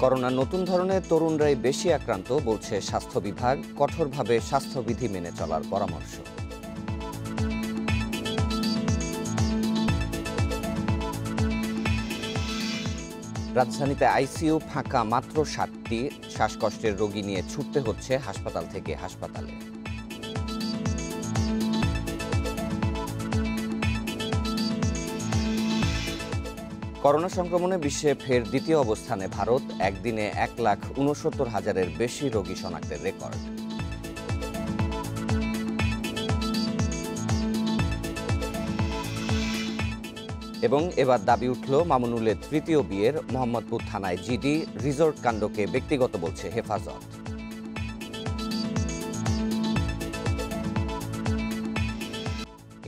করোনার নতুন ধরনের তরুণরাই বেশি আক্রান্ত বলছে স্বাস্থ্য বিভাগ। কঠোরভাবে স্বাস্থ্যবিধি মেনে চলার পরামর্শ। রাজধানীতে আইসিইউ ফাঁকা মাত্র ৭টি। শ্বাসকষ্টের রোগী নিয়ে ছুটতে হচ্ছে হাসপাতাল থেকে হাসপাতালে। করোনা সংক্রমণে বিশ্বে ফের দ্বিতীয় অবস্থানে ভারত। একদিনে ১,৬৯,০০০-এর বেশি রোগী শনাক্তের রেকর্ড। এবং এবার দাবি উঠল মামুনুলের তৃতীয় বিয়ের। মোহাম্মদপুর থানায় জিডি। রিসোর্ট কাণ্ডকে ব্যক্তিগত বলছে হেফাজত।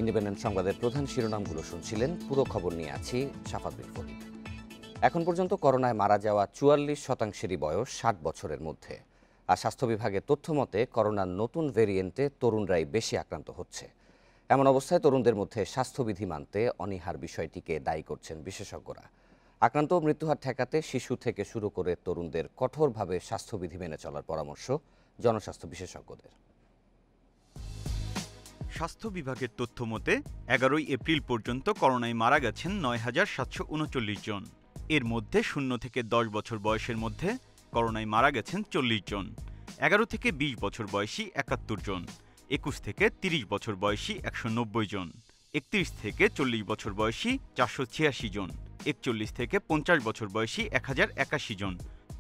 ইন্ডিপেন্ডেন্ট সংবাদের প্রধান শিরোনামগুলো শুনছিলেন। পুরো খবর নিয়ে আছি শাফাত বিন ফরিদ। এখন পর্যন্ত করোনায় মারা যাওয়া ৪৪%-এরই বয়স ৬০ বছরের মধ্যে। আর স্বাস্থ্য বিভাগের তথ্য মতে করোনার নতুন ভেরিয়েন্টে তরুণরাই বেশি আক্রান্ত হচ্ছে। এমন অবস্থায় তরুণদের মধ্যে স্বাস্থ্যবিধি মানতে অনীহার বিষয়টিকে দায়ী করছেন বিশেষজ্ঞরা। আক্রান্ত ও মৃত্যুহার ঠেকাতে শিশু থেকে শুরু করে তরুণদের কঠোরভাবে স্বাস্থ্যবিধি মেনে চলার পরামর্শ জনস্বাস্থ্য বিশেষজ্ঞদের। স্বাস্থ্য বিভাগের তথ্য মতে ১১ এপ্রিল পর্যন্ত করোনায় মারা গেছেন ৯,৭৩৯ জন। এর মধ্যে ০ থেকে ১০ বছর বয়সের মধ্যে করোনায় মারা গেছেন ৪০ জন। ১১ থেকে ২০ বছর বয়সী ৭১ জন। ২১ থেকে ৩০ বছর বয়সী ১৯০ জন। ৩১ থেকে ৪০ বছর বয়সী ৪৮৬ জন। ৪১ থেকে ৫০ বছর বয়সী ১,০৮১ জন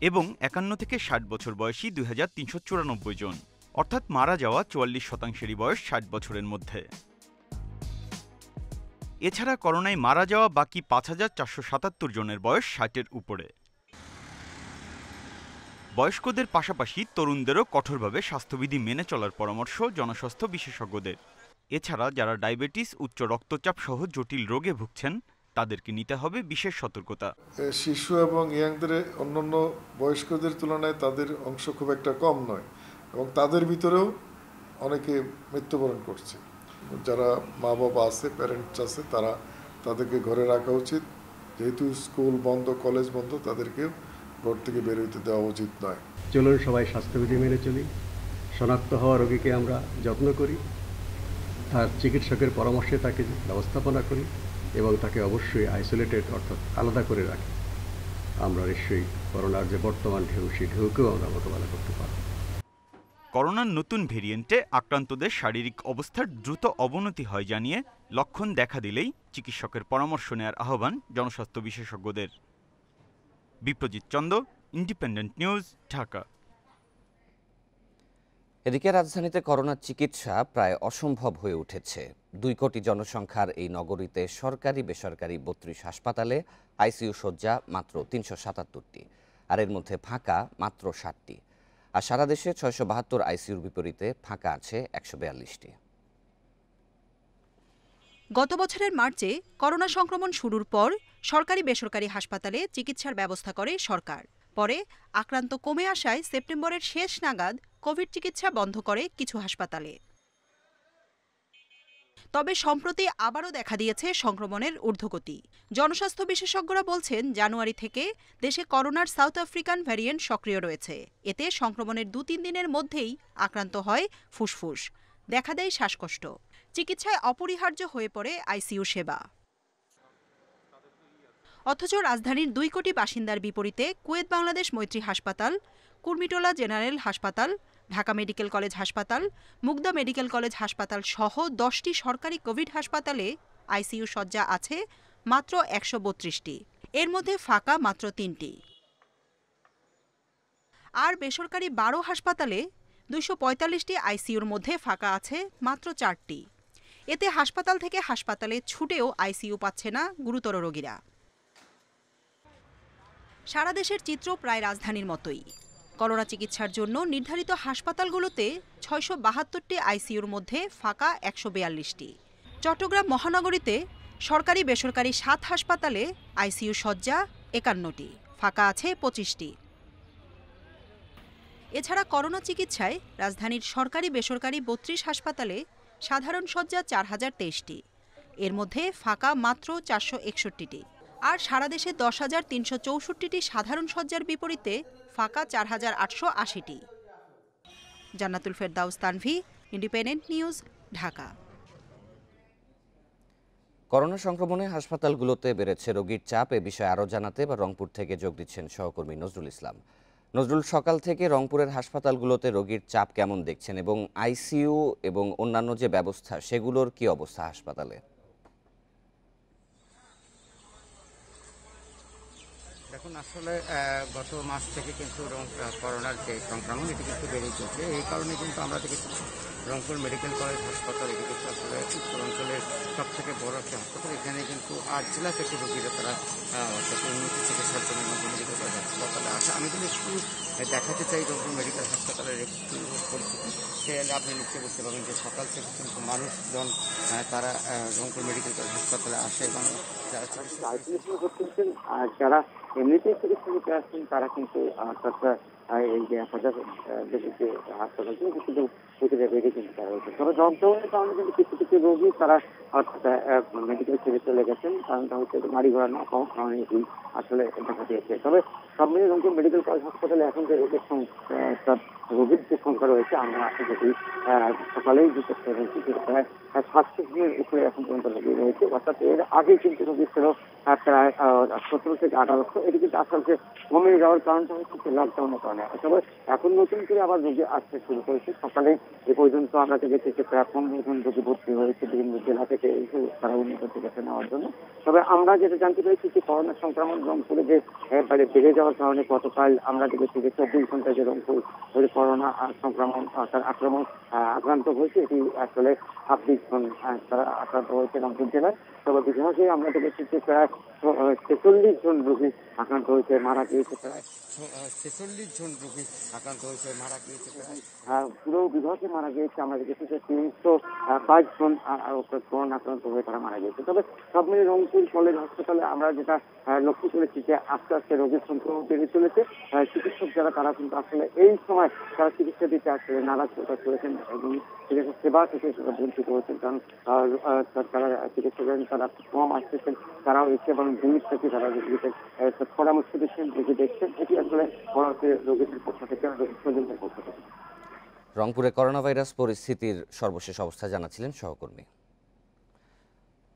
এবং ৫১ থেকে ৬০ বছর বয়সী ২,৩৯৪ জন। অর্থাৎ মারা যাওয়া ৪৪%-এরই বয়স ৬০ বছরের মধ্যে। এছাড়া করোনায় মারা যাওয়া বাকি ৫,৪৭৭ জনের বয়স ৬০-এর উপরে। বয়স্কদের পাশাপাশি তরুণদেরও কঠোরভাবে স্বাস্থ্যবিধি মেনে চলার পরামর্শ জনস্বাস্থ্য বিশেষজ্ঞদের। এছাড়া যারা ডায়াবেটিস, উচ্চ রক্তচাপ সহ জটিল রোগে ভুগছেন তাদেরকে নিতে হবে বিশেষ সতর্কতা। শিশু এবং ইয়াংদের অন্যান্য বয়স্কদের তুলনায় তাদের অংশ খুব একটা কম নয় এবং তাদের ভিতরেও অনেকে মৃত্যুবরণ করছে। যারা মা বাবা আছে, প্যারেন্টস আছে, তাদেরকে ঘরে রাখা উচিত। যেহেতু স্কুল বন্ধ, কলেজ বন্ধ, তাদেরকে ঘর থেকে বের হইতে দেওয়া উচিত নয়। চলুন সবাই স্বাস্থ্যবিধি মেনে চলি। শনাক্ত হওয়া রোগীকে আমরা যত্ন করি, তার চিকিৎসকের পরামর্শে তাকে ব্যবস্থাপনা করি এবং তাকে অবশ্যই আইসোলেটেড অর্থাৎ আলাদা করে রাখি। আমরা নিশ্চয়ই করোনার যে বর্তমান ঢেউ, সেই ঢেউকেও আমরা মোকাবেলা করতে পারব। করোনার নতুন ভেরিয়েন্টে আক্রান্তদের শারীরিক অবস্থার দ্রুত অবনতি হয় জানিয়ে লক্ষণ দেখা দিলেই চিকিৎসকের পরামর্শ নেওয়ার আহ্বান জনস্বাস্থ্য বিশেষজ্ঞদের। Biprojit Chanda, independent news, Dhaka. এদিকে রাজধানীতে করোনার চিকিৎসা প্রায় অসম্ভব হয়ে উঠেছে। ২ কোটি জনসংখ্যার এই নগরীতে সরকারি বেসরকারি ৩২ হাসপাতালে আইসিইউ শয্যা মাত্র ৩৭৭টি, আর এর মধ্যে ফাঁকা মাত্র ৬০টি। আর সারা দেশে ৬৭২ আইসিইউর বিপরীতে ফাঁকা আছে ১৪২টি। গত বছরের মার্চে করোনা সংক্রমণ শুরুর পর সরকারি বেসরকারি হাসপাতালে চিকিৎসার ব্যবস্থা করে সরকার। পরে আক্রান্ত কমে আসায় সেপ্টেম্বরের শেষ নাগাদ কোভিড চিকিৎসা বন্ধ করে কিছু হাসপাতালে। তবে সম্প্রতি আবারও দেখা দিয়েছে সংক্রমণের ঊর্ধ্বগতি। জনস্বাস্থ্য বিশেষজ্ঞরা বলছেন, জানুয়ারি থেকে দেশে করোনার সাউথ আফ্রিকান ভ্যারিয়েন্ট সক্রিয় রয়েছে। এতে সংক্রমণের ২-৩ দিনের মধ্যেই আক্রান্ত হয় ফুসফুস, দেখা দেয় শ্বাসকষ্ট। চিকিৎসায় অপরিহার্য হয়ে পড়ে আইসিইউ সেবা। অথচ রাজধানীর ২ কোটি বাসিন্দার বিপরীতে কুয়েত বাংলাদেশ মৈত্রী হাসপাতাল, কুর্মিটোলা জেনারেল হাসপাতাল, ঢাকা মেডিকেল কলেজ হাসপাতাল, মুগদা মেডিকেল কলেজ হাসপাতাল সহ ১০টি সরকারি কোভিড হাসপাতালে আইসিইউ শয্যা আছে মাত্র ১৩২টি। এর মধ্যে ফাঁকা মাত্র ৩টি। আর বেসরকারি ১২ হাসপাতালে ২৪৫টি আইসিইউর মধ্যে ফাঁকা আছে মাত্র ৪টি। এতে হাসপাতাল থেকে হাসপাতালে ছুটেও আইসিইউ পাচ্ছে না গুরুতর রোগীরা। সারা দেশের চিত্র প্রায় রাজধানীর মতোই। করোনা চিকিৎসার জন্য নির্ধারিত হাসপাতালগুলোতে ৬৭২টি আইসিইউর মধ্যে ফাঁকা ১৪২টি। চট্টগ্রাম মহানগরীতে সরকারি বেসরকারি ৭ হাসপাতালে আইসিইউ শয্যা ৫১টি, ফাঁকা আছে ২৫টি। এছাড়া করোনা চিকিৎসায় রাজধানীর সরকারি বেসরকারি ৩২ হাসপাতালে সাধারণ শয্যা ৪,০২৩টি। এর মধ্যে ফাঁকা মাত্র ৪৬১টি। আর সারা দেশে 10,364টি সাধারণ শয্যার বিপরীতে ফাঁকা 4,880টি। জান্নাতুল ফেরদাউস Tanvi, independent news, Dhaka. Corona সংক্রমণে হাসপাতালগুলোতে বেড়েছে রোগীর চাপ, এ বিষয়ে আরও জানাতে বা রংপুর থেকে যোগ দিচ্ছেন সহকর্মী নজরুল ইসলাম। নজরুল, সকাল থেকে রংপুরের হাসপাতালগুলোতে রোগীর চাপ কেমন দেখছেন এবং আইসিইউ এবং অন্যান্য যে ব্যবস্থা সেগুলোর কি অবস্থা হাসপাতালে? দেখুন, আসলে গত মাস থেকে কিন্তু করোনার যে সংক্রমণ এটি কিন্তু বেড়ে চলছে। এই কারণে কিন্তু আমরা দেখেছি রংপুর মেডিকেল কলেজ হাসপাতাল এটি কিন্তু আসলে উত্তরাঞ্চলের সব থেকে বড় একটা হাসপাতাল। এখানে কিন্তু 8 জেলা থেকে রোগীরা তারা অর্থাৎ উন্নতি চিকিৎসার জন্য রংপুর মেডিকেল কলেজ হাসপাতালে আসে। আমি কিন্তু একটু দেখাতে চাই রংপুর মেডিকেল হাসপাতালের একটু পরিস্থিতি। সেখানে আপনি নিশ্চয়ই বুঝতে পারবেন যে সকাল থেকে কিন্তু মানুষজন তারা রংপুর মেডিকেল কলেজ হাসপাতালে আসে এবং যারা চিকিৎসা আইসোলেশন করতেছেন আর যারা এমনিতেই চিকিৎসা নিতে আসছেন তারা কিন্তু এই যে 1000 বেশি যে হাসপাতাল কিন্তু প্রতিটা বেডে কিন্তু তারা হয়েছে। তবে লকডাউনের কারণে কিন্তু কিছু কিছু রোগী তারা অর্থাৎ মেডিকেল ছেড়ে চলে গেছেন, কারণটা হচ্ছে গাড়ি ঘোড়া না পাওয়ার কারণে এটি আসলে দেখা দিয়েছে। তবে সব মিলিয়ে রংপুর মেডিকেল কলেজ হাসপাতালে এখন যে রোগীর যে সংখ্যা রয়েছে আমরা যদি সকালেই যে চেষ্টা করেছি প্রায় 700 উপরে এখন পর্যন্ত রোগী রয়েছে। অর্থাৎ এর আগে কিন্তু রোগী ছিল প্রায় 17 থেকে 1800। এটি কিন্তু আসলে কমে যাওয়ার কারণটা হচ্ছে লকডাউনের কারণে। তবে এখন নতুন করে আবার রোগী আসতে শুরু করেছে। সকালে এ পর্যন্ত আমরা দেখেছি যে প্রায় 15 জন রোগী ভর্তি হয়েছে বিভিন্ন জেলা থেকে এসে তারা উন্নত চিকিৎসা নেওয়ার জন্য। তবে আমরা যেটা জানতে পেরেছি যে করোনা সংক্রমণ রংপুরে যে বেড়ে যাওয়ার কারণে গতকাল আমরা দেখেছি যে 24 ঘন্টায় যে রংপুর করোনা সংক্রমণ তার আক্রান্ত হয়েছে এটি আসলে 26 জন তারা আক্রান্ত হয়েছে রংপুর জেলায়। তবে বিভাগে আমরা দেখেছি যে প্রায় 46 জন রোগী আক্রান্ত হয়েছে, মারা গিয়েছে প্রায় 46 জন রোগী আক্রান্ত হয়েছে, মারা গিয়েছে প্রায় পুরো বিভাগে মারা গিয়েছে আমরা দেখেছি যে 322 জন করোনা আক্রান্ত হয়ে তারা মারা গিয়েছে। তবে সব মিলিয়ে রংপুর কলেজ হাসপাতালে আমরা যেটা লক্ষ্য করেছি যে আস্তে আস্তে রোগীর সংক্রমণ বেড়ে চলেছে। চিকিৎসক যারা তারা কিন্তু আসলে এই সময় তারা চিকিৎসা দিতে আসলে নারাজ প্রকাশ করেছেন এবং চিকিৎসা সেবা থেকে বঞ্চিত হয়েছেন, কারণ তারা চিকিৎসক তারা কম আসতেছেন, তারাও এসে এবং দূর থেকে তারা রোগীদের পরামর্শ দিচ্ছেন, রোগী দেখছেন। এটি আসলে রোগীদের পক্ষ থেকে রোগীর স্বজনদের পক্ষ থেকে। রংপুরে করোনা ভাইরাস পরিস্থিতির সর্বশেষ অবস্থা জানাচ্ছিলেন সহকর্মী।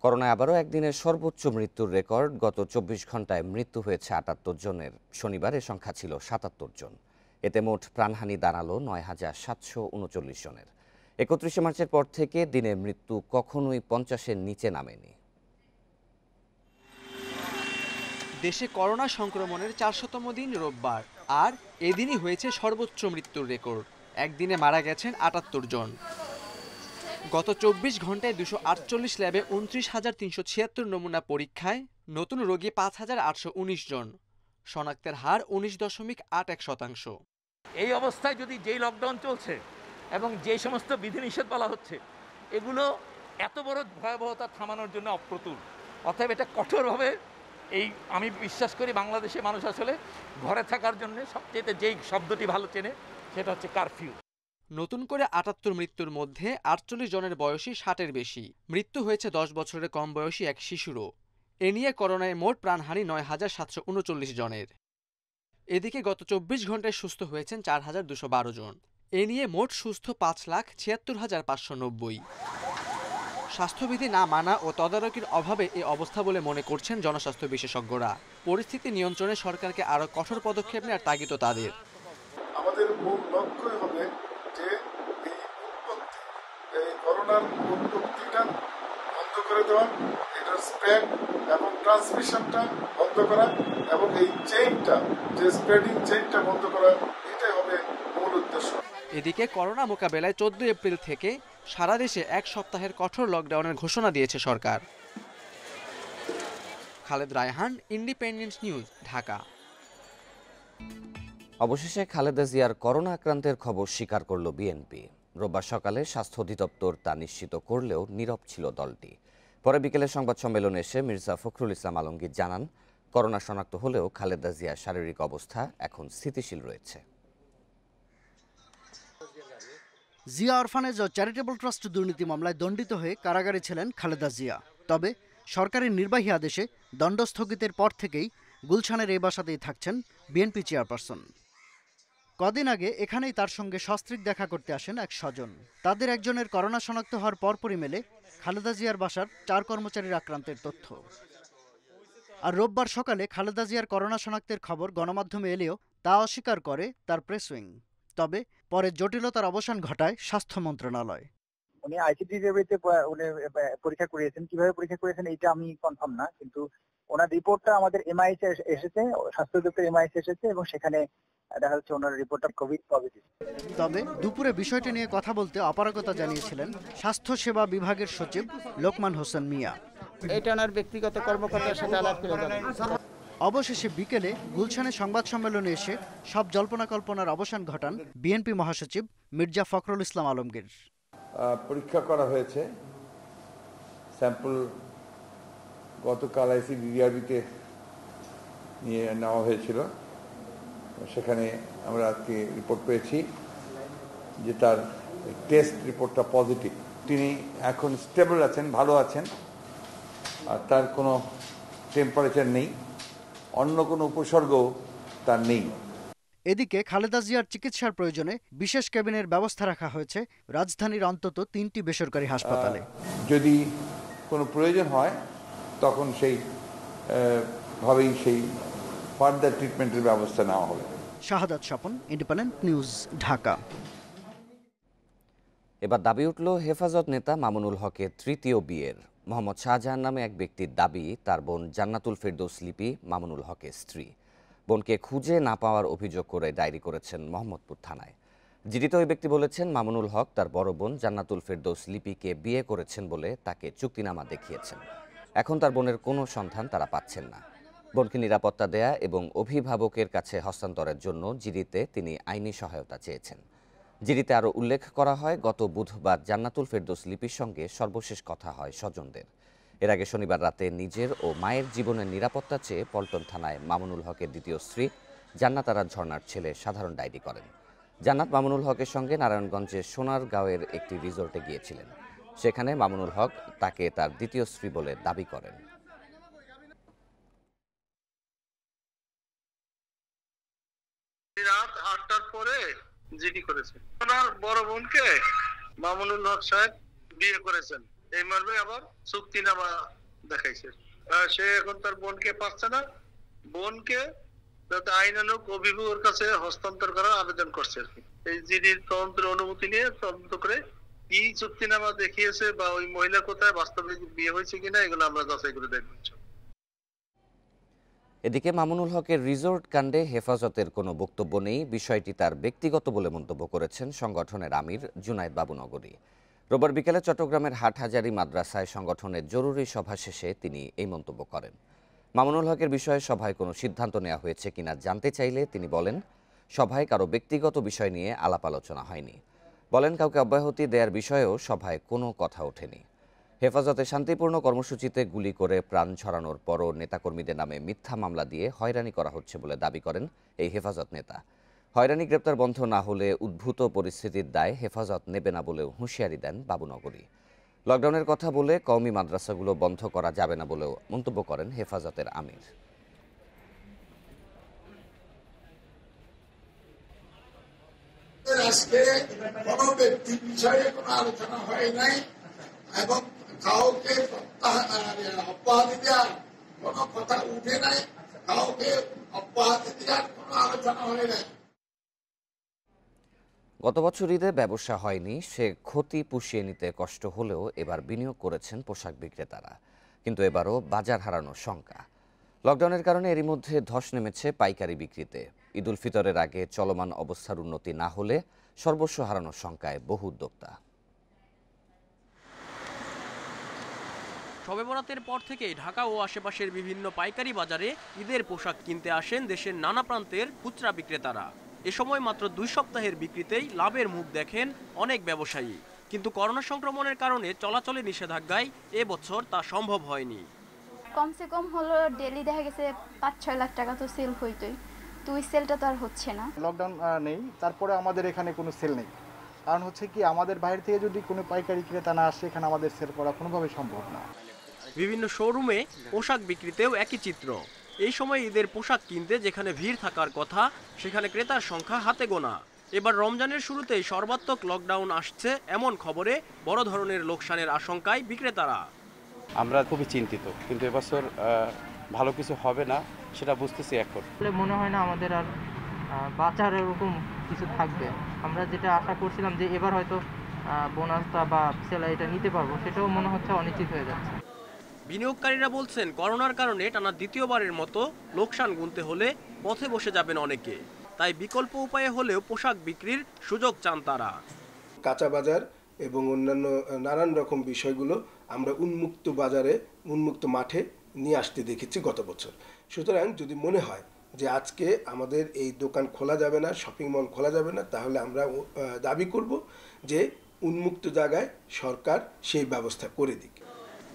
করোনায় আবারও একদিনের সর্বোচ্চ মৃত্যুর রেকর্ড। গত 24 ঘন্টায় মৃত্যু হয়েছে 78 জনের। শনিবার এ সংখ্যা ছিল 77 জন। এতে মোট প্রাণহানি দাঁড়ালো 9,739 জনের। 31 মার্চের পর থেকে দিনে মৃত্যু কখনোই 50-এর নিচে নামেনি। দেশে করোনা সংক্রমণের 400তম দিন রোববার, আর এদিনই হয়েছে সর্বোচ্চ মৃত্যুর রেকর্ড। একদিনে মারা গেছেন 78 জন। গত 24 ঘন্টায় 248 ল্যাবে 29,376 নমুনা পরীক্ষায় নতুন রোগী 5,819 জন। শনাক্তের হার 19.81%। এই অবস্থায় যদি যেই লকডাউন চলছে এবং যে সমস্ত বিধিনিষেধ বলা হচ্ছে এগুলো এত বড় ভয়াবহতা থামানোর জন্য অপ্রতুল। অতএব এটা কঠোরভাবে আমি বিশ্বাস করি বাংলাদেশে মানুষ আসলে ঘরে থাকার জন্য সবচেয়ে যেই শব্দটি ভালো চেনে সেটা হচ্ছে কারফিউ। নতুন করে 78 মৃত্যুর মধ্যে 48 জনের বয়সী 60-এর বেশি। মৃত্যু হয়েছে 10 বছরের কম বয়সী এক শিশুরও। এ নিয়ে করোনায় মোট প্রাণহানি 9,739 জনের। এদিকে গত 24 ঘন্টায় সুস্থ হয়েছেন 4,212 জন। এ নিয়ে মোট সুস্থ 5,76,590। স্বাস্থ্যবিধি না মানা ও তদারকির অভাবে এই অবস্থা বলে মনে করছেন জনস্বাস্থ্য বিশেষজ্ঞরা। পরিস্থিতি নিয়ন্ত্রণে সরকারকে আরও কঠোর পদক্ষেপ নেওয়ার তাগিদ তাদের। আমাদের মূল লক্ষ্যই হবে যে এই করোনার উৎপত্তিটা বন্ধ করে দেওয়া, এটার স্প্রেড এবং ট্রান্সমিশনটা বন্ধ করা এবং এই চেইনটা যে স্প্রেডিং চেইনটা বন্ধ করা, এটাই হবে মূল উদ্দেশ্য। এদিকে করোনা মোকাবেলায় 14 এপ্রিল থেকে সারা দেশে এক সপ্তাহের কঠোর লকডাউনের ঘোষণা দিয়েছে সরকার। Khaled Raihan, Independent news, Dhaka. অবশেষে খালেদা জিয়ার করোনা আক্রান্তের খবর স্বীকার করল বিএনপি। রোববার সকালে স্বাস্থ্য অধিদপ্তর তা নিশ্চিত করলেও নীরব ছিল দলটি। পরে বিকেলে সংবাদ সম্মেলনে এসে মির্জা ফখরুল ইসলাম আলমগীর জানান, করোনা শনাক্ত হলেও খালেদা জিয়ার শারীরিক অবস্থা এখন স্থিতিশীল রয়েছে। জিয়া অরফানেজ ও চ্যারিটেবল ট্রাস্ট দুর্নীতি মামলায় দণ্ডিত হয়ে কারাগারে ছিলেন খালেদা জিয়া। তবে সরকারের নির্বাহী আদেশে দণ্ড স্থগিতের পর থেকেই গুলশানের এই বাসাতেই থাকছেন বিএনপি চেয়ারপারসন। কদিন আগে এখানেই তার সঙ্গে সস্ত্রীক দেখা করতে আসেন এক স্বজন। তাদের একজনের করোনা শনাক্ত হওয়ার পরপরই মেলে খালেদা জিয়ার বাসার 4 কর্মচারীর আক্রান্তের তথ্য। আর রোববার সকালে খালেদা জিয়ার করোনা শনাক্তের খবর গণমাধ্যমে এলেও তা অস্বীকার করে তার প্রেস উইং। তবে পরে জটিলতার অবসান ঘটায় স্বাস্থ্য মন্ত্রণালয়। উনি আইসিটিতে উনি পরীক্ষা করিয়েছেন, কিভাবে পরীক্ষা করেছেন এটা আমি কনফার্ম না, কিন্তু ওনার রিপোর্টটা আমাদের এমআইএস এসেছে, স্বাস্থ্য দপ্তর এমআইএস এসেছে এবং সেখানে দেখা যাচ্ছে ওনার রিপোর্টটা কোভিড পজিটিভ। তবে দুপুরে বিষয়টি নিয়ে কথা বলতে অপারগতা জানিয়েছিলেন স্বাস্থ্য সেবা বিভাগের সচিব লোকমান হোসেন মিয়া। এটা ওনার ব্যক্তিগত কর্মকর্তার সাথে আলাপ করে যাবেন। অবশেষে বিকেলে গুলশানে সংবাদ সম্মেলনে এসে সব জল্পনা কল্পনার অবসান ঘটান বিএনপি মহাসচিব মির্জা ফখরুল ইসলাম আলমগীর। পরীক্ষা করা হয়েছে, স্যাম্পল গতকাল আইসিডিআরবিতে নিয়ে নেওয়া হয়েছিল, সেখানে আমরা আজকে রিপোর্ট পেয়েছি যে তার টেস্ট রিপোর্টটা পজিটিভ। তিনি এখন স্টেবল আছেন, ভালো আছেন, আর তার কোনো টেম্পারেচার নেই, অন্য কোনো উপসর্গও তার নেই। এদিকে খালেদা জিয়ার চিকিৎসার প্রয়োজনে বিশেষ ক্যাবিনের ব্যবস্থা রাখা হয়েছে রাজধানীর অন্তত 3টি বেসরকারি হাসপাতালে। যদি কোনো প্রয়োজন হয় তখন সেই ভাবেই সেই ফার্দার ট্রিটমেন্টের ব্যবস্থা নেওয়া হবে। শাহাদাত স্বপন, ইন্ডিপেন্ডেন্ট নিউজ, ঢাকা। এবার দাবি উঠল হেফাজত নেতা মামুনুল হকের তৃতীয় বিয়ের। মোহাম্মদ শাহজাহান নামে এক ব্যক্তির দাবি তার বোন জান্নাতুল ফেরদৌস লিপি মামুনুল হকের স্ত্রী। বোনকে খুঁজে না পাওয়ার অভিযোগ করে ডায়েরি করেছেন মোহাম্মদপুর থানায়। জিডিত ওই ব্যক্তি বলেছেন মামুনুল হক তার বড় বোন জান্নাতুল ফেরদৌস লিপিকে বিয়ে করেছেন বলে তাকে চুক্তিনামা দেখিয়েছেন। এখন তার বোনের কোনো সন্ধান তারা পাচ্ছেন না। বোনকে নিরাপত্তা দেয়া এবং অভিভাবকের কাছে হস্তান্তরের জন্য জিডিতে তিনি আইনি সহায়তা চেয়েছেন। জিডিতে আরও উল্লেখ করা হয়, গত বুধবার জান্নাতুল ফেরদৌস লিপির সঙ্গে সর্বশেষ কথা হয় স্বজনদের। এর আগে শনিবার রাতে নিজের ও মায়ের জীবনের নিরাপত্তা চেয়ে পল্টন থানায় মামুনুল হকের দ্বিতীয় স্ত্রী জান্নাত আরা ঝর্ণার ছেলে সাধারণ ডায়েরি করেন। জান্নাত মামুনুল হকের সঙ্গে নারায়ণগঞ্জের সোনারগাঁওয়ের একটি রিসোর্টে গিয়েছিলেন। সেখানে মামুনুল হক তাকে তার দ্বিতীয় স্ত্রী বলে দাবি করেন। রাত 8টার পরে জিডি করেছে। ওনার বড় বোনকে মামুনুল হক সাহেব বিয়ে করেছেন, এই মর্মে আবার চুক্তিনামা দেখাইছে। সে এখন তার বোনকে পাচ্ছে না, বোনকে যাতে আইনানুগ অভিভাবকের কাছে হস্তান্তর করার আবেদন করছে আর কি। এই জিডির তদন্তের অনুমতি নিয়ে তদন্ত করে কি চুক্তিনামা দেখিয়েছে বা ওই মহিলা কোথায় বাস্তবে বিয়ে হয়েছে কিনা এগুলো আমরা যাচাই করে দেখব। এদিকে মামুনুল হকের রিসোর্ট কাণ্ডে হেফাজতের কোনো বক্তব্য নেই, বিষয়টি তার ব্যক্তিগত বলে মন্তব্য করেছেন সংগঠনের আমির জুনায়েদ বাবুনগরী। রোববার বিকেলে চট্টগ্রামের হাটহাজারী মাদ্রাসায় সংগঠনের জরুরি সভা শেষে তিনি এই মন্তব্য করেন। মামুনুল হকের বিষয়ে সভায় কোনো সিদ্ধান্ত নেওয়া হয়েছে কিনা জানতে চাইলে তিনি বলেন, সভায় কারো ব্যক্তিগত বিষয় নিয়ে আলাপ আলোচনা হয়নি। বলেন, কাউকে অব্যাহতি দেওয়ার বিষয়েও সভায় কোনো কথা ওঠেনি। হেফাজতে শান্তিপূর্ণ কর্মসূচিতে গুলি করে প্রাণ ছড়ানোর পরও নেতাকর্মীদের নামে মিথ্যা মামলা দিয়ে হয়রানি করা হচ্ছে বলে দাবি করেন এই হেফাজত নেতা। হয়রানি গ্রেপ্তার বন্ধ না হলে উদ্ভূত পরিস্থিতির দায় হেফাজত নেবে না বলেও হুঁশিয়ারি দেন বাবুনগরী। লকডাউনের কথা বলে কওমি মাদ্রাসাগুলো বন্ধ করা যাবে না বলেও মন্তব্য করেন হেফাজতের আমির। আজকে কোনো ব্যক্তি বিষয়ে কোনো আলোচনা হয় নাই এবং কাউকে অব্যাহতি দেওয়ার কোনো কথা উঠে নাই, কাউকে অব্যাহতি দেওয়ার কোনো আলোচনা হয় নাই। গত বছর ঈদে ব্যবসা হয়নি, সে ক্ষতি পুষিয়ে নিতে কষ্ট হলেও এবার বিনিয়োগ করেছেন পোশাক বিক্রেতারা। কিন্তু এবারও বাজার হারানোর শঙ্কা। লকডাউনের কারণে এরই মধ্যে ধস নেমেছে পাইকারি বিক্রিতে। ঈদ উল ফিতরের আগে চলমান অবস্থার উন্নতি না হলে সর্বস্ব হারানোর শঙ্কায় বহু উদ্যোক্তা। শবে বরাতের পর থেকেই ঢাকা ও আশেপাশের বিভিন্ন পাইকারি বাজারে ঈদের পোশাক কিনতে আসেন দেশের নানা প্রান্তের খুচরা বিক্রেতারা। এ সময় মাত্র 2 সপ্তাহের বিক্রিতেই লাভের মুখ দেখেন অনেক ব্যবসায়ী। কিন্তু করোনা সংক্রমণের কারণে চলাচলে নিষেধাজ্ঞায় এবছর তা সম্ভব হয়নি। কমসে কম হলো ডেইলি দেখা গেছে 5-6 লাখ টাকা তো সেল হইতোই, তো ওই সেলটা তো আর হচ্ছে না। লকডাউন নেই, তারপরে আমাদের এখানে কোনো সেল নেই। কারণ হচ্ছে কি, আমাদের বাইরে থেকে যদি কোনো পাইকারি ক্রেতা না আসে এখানে আমাদের সেল করা কোনোভাবে সম্ভব না। বিভিন্ন শোরুমে পোশাক বিক্রিতেও একই চিত্র। এই সময় ঈদের পোশাক কিনতে যেখানে ভিড় থাকার কথা সেখানে ক্রেতার সংখ্যা হাতে গোনা। এবার রমজানের শুরুতেই সর্বাত্মক লকডাউন আসছে এমন খবরে বড় ধরনের লোকসানের আশঙ্কায় বিক্রেতারা। আমরা খুবই চিন্তিত, কিন্তু এবছর ভালো কিছু হবে না সেটা বুঝতেছি এখন। মনে হয় না আমাদের আর বাঁচার এরকম কিছু থাকবে। আমরা যেটা আশা করছিলাম যে এবার হয়তো বোনাসটা বা স্যালারিটা নিতে পারবো, সেটাও মনে হচ্ছে অনিশ্চিত হয়ে যাচ্ছে। বিনিয়োগকারীরা বলছেন করোনার কারণে টানা দ্বিতীয়বারের মতো লোকসান গুনতে হলে পথে বসে যাবেন অনেকে। তাই বিকল্প উপায়ে হলেও পোশাক বিক্রির সুযোগ চান তারা। কাঁচা বাজার এবং অন্যান্য নানান রকম বিষয়গুলো আমরা উন্মুক্ত বাজারে, উন্মুক্ত মাঠে নিয়ে আসতে দেখেছি গত বছর। সুতরাং যদি মনে হয় যে আজকে আমাদের এই দোকান খোলা যাবে না, শপিং মল খোলা যাবে না, তাহলে আমরা দাবি করব যে উন্মুক্ত জায়গায় সরকার সেই ব্যবস্থা করে দিক।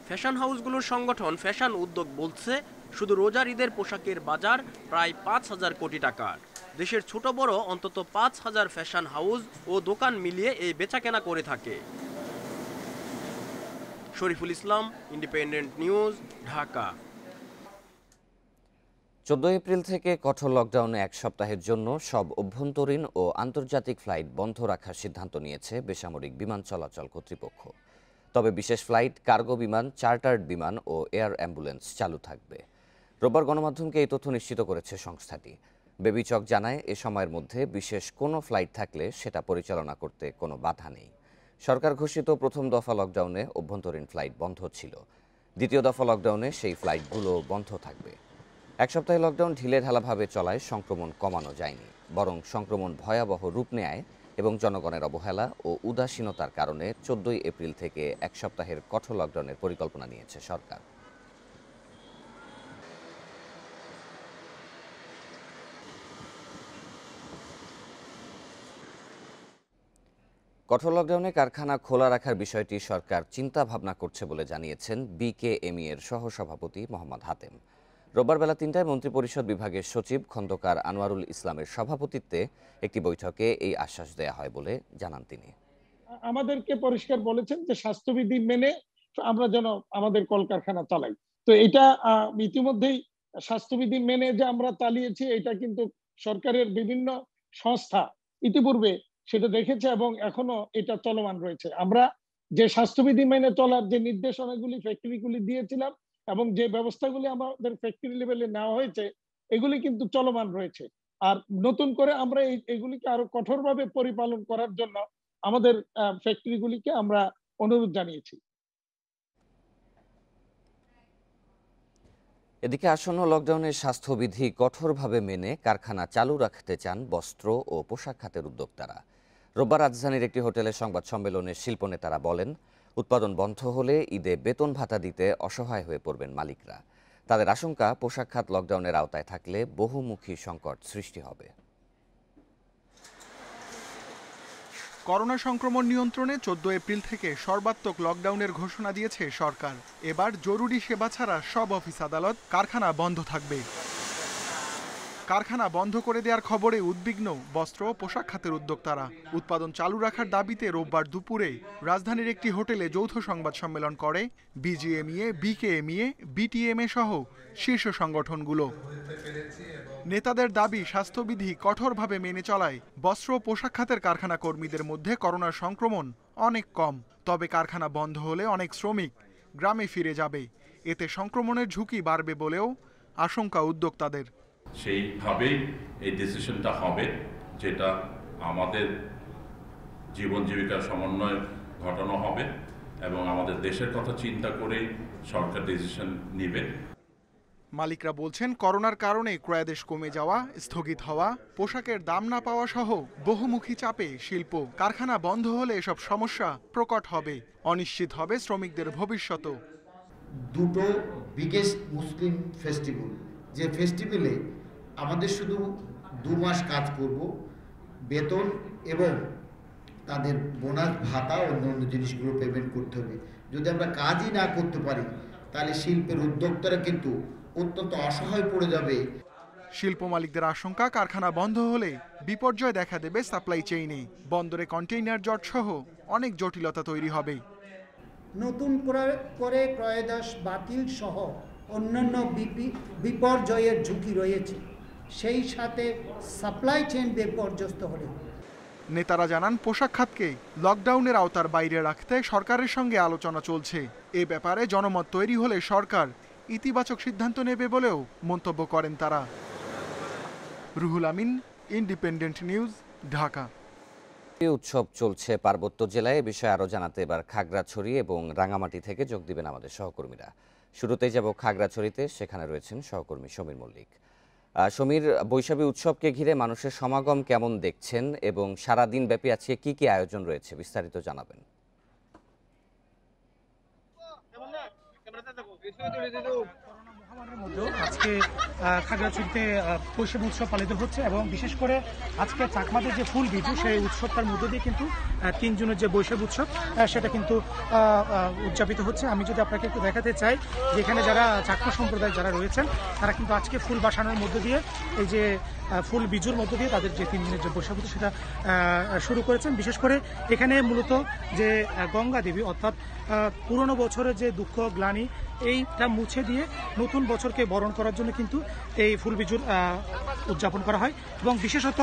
ফ্যাশন হাউসগুলোর সংগঠন ফ্যাশন উদ্যোগ বলছে শুধু রোজার ঈদের পোশাকের বাজার প্রায় 5,000 কোটি টাকার। দেশের ছোট বড় অন্তত 5,000 ফ্যাশন হাউস ও দোকান মিলিয়ে এই বেচাকেনা করে থাকে। Shariful Islam, independent news, Dhaka. 14 April থেকে কঠোর লকডাউনে এক সপ্তাহের জন্য সব অভ্যন্তরীণ ও আন্তর্জাতিক ফ্লাইট বন্ধ রাখার সিদ্ধান্ত নিয়েছে বেসামরিক বিমান চলাচল কর্তৃপক্ষ। তবে বিশেষ ফ্লাইট, কার্গো বিমান, চার্টার্ড বিমান ও এয়ার অ্যাম্বুলেন্স চালু থাকবে। রোববার গণমাধ্যমকে এই তথ্য নিশ্চিত করেছে সংস্থাটি। বেবিচক জানায়, এ সময়ের মধ্যে বিশেষ কোনো ফ্লাইট থাকলে সেটা পরিচালনা করতে কোনো বাধা নেই। সরকার ঘোষিত প্রথম দফা লকডাউনে অভ্যন্তরীণ ফ্লাইট বন্ধ ছিল। দ্বিতীয় দফা লকডাউনে সেই ফ্লাইটগুলো বন্ধ থাকবে। এক সপ্তাহে লকডাউন ঢিলেঢালাভাবে চলায় সংক্রমণ কমানো যায়নি, বরং সংক্রমণ ভয়াবহ রূপ নেয় এবং জনগণের অবহেলা ও উদাসীনতার কারণে 14 এপ্রিল থেকে এক সপ্তাহের কঠোর লকডাউনের পরিকল্পনা নিয়েছে সরকার। কঠোর লকডাউনে কারখানা খোলা রাখার বিষয়টি সরকার চিন্তা ভাবনা করছে বলে জানিয়েছেন বিকেএমই এর সহসভাপতি মোহাম্মদ হাতেম। রোববার বেলা 3টায় মন্ত্রিপরিষদ বিভাগের সচিব খন্দকার আনোয়ারুল ইসলামের সভাপতিত্বে একটি বৈঠকে এই আশ্বাস দেয়া হয় বলে জানান তিনি। আমাদেরকে পরিষ্কার বলেছেন যে স্বাস্থ্যবিধি মেনে আমরা যেন আমাদের কলকারখানা চালাই। তো এটা ইতিমধ্যেই স্বাস্থ্যবিধি মেনে যে আমরা চালিয়েছি, এটা কিন্তু সরকারের বিভিন্ন সংস্থা ইতিপূর্বে সেটা দেখেছে এবং এখনো এটা চলমান রয়েছে। আমরা যে স্বাস্থ্যবিধি মেনে চলার যে নির্দেশনাগুলি ফ্যাক্টরিগুলি দিয়েছিলাম এবং যে ব্যবস্থাগুলি আমাদের ফ্যাক্টরি লেভেলে নেওয়া হয়েছে, এগুলি কিন্তু চলমান রয়েছে। আর নতুন করে আমরা এগুলিকে আরো কঠোরভাবে পরিপালন করার জন্য আমাদের ফ্যাক্টরিগুলিকে আমরা অনুরোধ জানিয়েছি। এদিকে আসন্ন লকডাউনের স্বাস্থ্যবিধি কঠোরভাবে মেনে কারখানা চালু রাখতে চান বস্ত্র ও পোশাক খাতের উদ্যোক্তারা। রোববার রাজধানীর একটি হোটেলে সংবাদ সম্মেলনে শিল্প নেতারা বলেন, উৎপাদন বন্ধ হলে ঈদে বেতন ভাতা দিতে অসহায় হয়ে পড়বেন মালিকরা। তাদের আশঙ্কা, পোশাক খাত লকডাউনের আওতায় থাকলে বহুমুখী সংকট সৃষ্টি হবে। করোনা সংক্রমণ নিয়ন্ত্রণে 14 এপ্রিল থেকে সর্বাত্মক লকডাউনের ঘোষণা দিয়েছে সরকার। এবার জরুরি সেবা ছাড়া সব অফিস আদালত, কারখানা বন্ধ থাকবে। কারখানা বন্ধ করে দেওয়ার খবরে উদ্বিগ্ন বস্ত্র ও পোশাক খাতের উদ্যোক্তারা। উৎপাদন চালু রাখার দাবিতে রোববার দুপুরে রাজধানীর একটি হোটেলে যৌথ সংবাদ সম্মেলন করে বিজিএমইএ, বিকেএমইএ, বিটিএমএ সহ শীর্ষ সংগঠনগুলো। নেতাদের দাবি, স্বাস্থ্যবিধি কঠোরভাবে মেনে চলায় বস্ত্র ও পোশাক খাতের কারখানা কর্মীদের মধ্যে করোনার সংক্রমণ অনেক কম। তবে কারখানা বন্ধ হলে অনেক শ্রমিক গ্রামে ফিরে যাবে। এতে সংক্রমণের ঝুঁকি বাড়বে বলেও আশঙ্কা উদ্যোক্তাদের। সেইভাবেই এই ডিসিশনটা হবে, যেটা আমাদের জীবন জীবিকার সমন্বয় ঘটানো হবে এবং আমাদের দেশের কথা চিন্তা করেই সরকার ডিসিশন নেবে। মালিকরা বলছেন, করোনার কারণে ক্রয়াদেশ কমে যাওয়া, স্থগিত হওয়া, পোশাকের দাম না পাওয়া সহ বহুমুখী চাপে শিল্প কারখানা বন্ধ হলে এসব সমস্যা প্রকট হবে। অনিশ্চিত হবে শ্রমিকদের ভবিষ্যৎও। দুটো বিগেস্ট মুসলিম ফেস্টিভ্যাল, যে ফেস্টিভ্যালে আমাদের শুধু 2 মাস কাজ করব, বেতন এবং তাদের বোনাস ভাতা অন্যান্য জিনিসগুলো পেমেন্ট করতে হবে। যদি আমরা কাজই না করতে পারি তাহলে শিল্পের উদ্যোক্তারা কিন্তু অত্যন্ত অসহায় পড়ে যাবে। শিল্প মালিকদের আশঙ্কা, কারখানা বন্ধ হলে বিপর্যয় দেখা দেবে সাপ্লাই চেইনে। বন্দরে কন্টেইনার জট সহ অনেক জটিলতা তৈরি হবে। নতুন করে ক্রয়োদশ বাতিল সহ অন্যান্য বিপর্যয়ের ঝুঁকি রয়েছে, সেই সাথে সাপ্লাই চেইন বিপর্যস্ত হলে। নেতারা জানান পোশাক খাতকে লকডাউনের আওতার বাইরে রাখতে সরকারের সঙ্গে আলোচনা চলছে। এ ব্যাপারে জনমত তৈরি হলে সরকার ইতিবাচক সিদ্ধান্ত নেবে বলেও মন্তব্য করেন তারা। Ruhul Amin, independent news, Dhaka. উৎসব চলছে পার্বত্য জেলায়। এ বিষয়ে আরও জানাতে এবার খাগড়াছড়ি এবং রাঙামাটি থেকে যোগ দিবেন আমাদের সহকর্মীরা। শুরুতেই যাব খাগড়াছড়িতে, সেখানে রয়েছেন সহকর্মী সমীর মল্লিক। সমীর, বৈশাখী উৎসবকে ঘিরে মানুষের সমাগম কেমন দেখছেন এবং সারা দিন ব্যাপী আজকে কি কি আয়োজন রয়েছে, বিস্তারিত জানাবেন। আজকে খাগড়াছড়িতে বৈশাখী উৎসব পালিত হচ্ছে এবং বিশেষ করে আজকে চাকমাদের যে ফুল বিজু, সেই উৎসবটার মধ্যে দিয়ে কিন্তু 3 জুনের যে বৈশাখী উৎসব সেটা কিন্তু উদযাপিত হচ্ছে। আমি যদি আপনাকে একটু দেখাতে চাই যে এখানে যারা চাকমা সম্প্রদায় যারা রয়েছেন তারা কিন্তু আজকে ফুল বাসানোর মধ্য দিয়ে এই যে ফুল বিজুর মধ্য দিয়ে তাদের যে 3 দিনের যে বৈশাখী উৎসব সেটা শুরু করেছেন। বিশেষ করে এখানে মূলত যে গঙ্গা দেবী অর্থাৎ পুরনো বছরের যে দুঃখ গ্লানি এইটা মুছে দিয়ে নতুন বছরকে বরণ করার জন্য কিন্তু এই ফুল বিজুর উদযাপন করা হয় এবং বিশেষত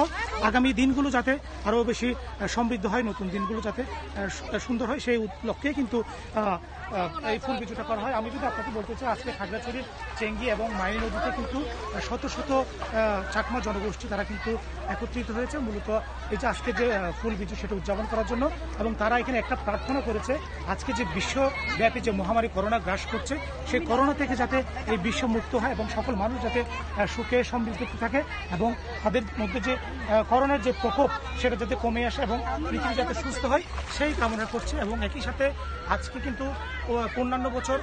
আগামী দিনগুলো যাতে আরও বেশি সমৃদ্ধ হয়, নতুন দিনগুলো যাতে সুন্দর হয়, সেই লক্ষ্যে কিন্তু এই ফুল বিজুটা করা হয়। আমি যদি আপনাকে বলতে চাই, আজকে খাগড়াছড়ির চেঙ্গি এবং মাই নদীতে কিন্তু শত শত চাকমা জনগোষ্ঠী তারা কিন্তু একত্রিত হয়েছে মূলত এই যে আজকে যে ফুল বিজু সেটা উদযাপন করার জন্য। এবং তারা এখানে একটা প্রার্থনা করেছে, আজকে যে বিশ্বব্যাপী যে মহামারী করোনা গ্রাস করছে, সেই করোনা থেকে যাতে এই বিশ্ব মুক্ত হয় এবং সকল মানুষ যাতে সুখে সমৃদ্ধিতে থাকে এবং তাদের মধ্যে যে করোনার যে প্রকোপ সেটা যাতে কমে আসে এবং পৃথিবী যাতে সুস্থ হয় সেই কামনা করছে। এবং একই সাথে আজকে কিন্তু অন্যান্য বছর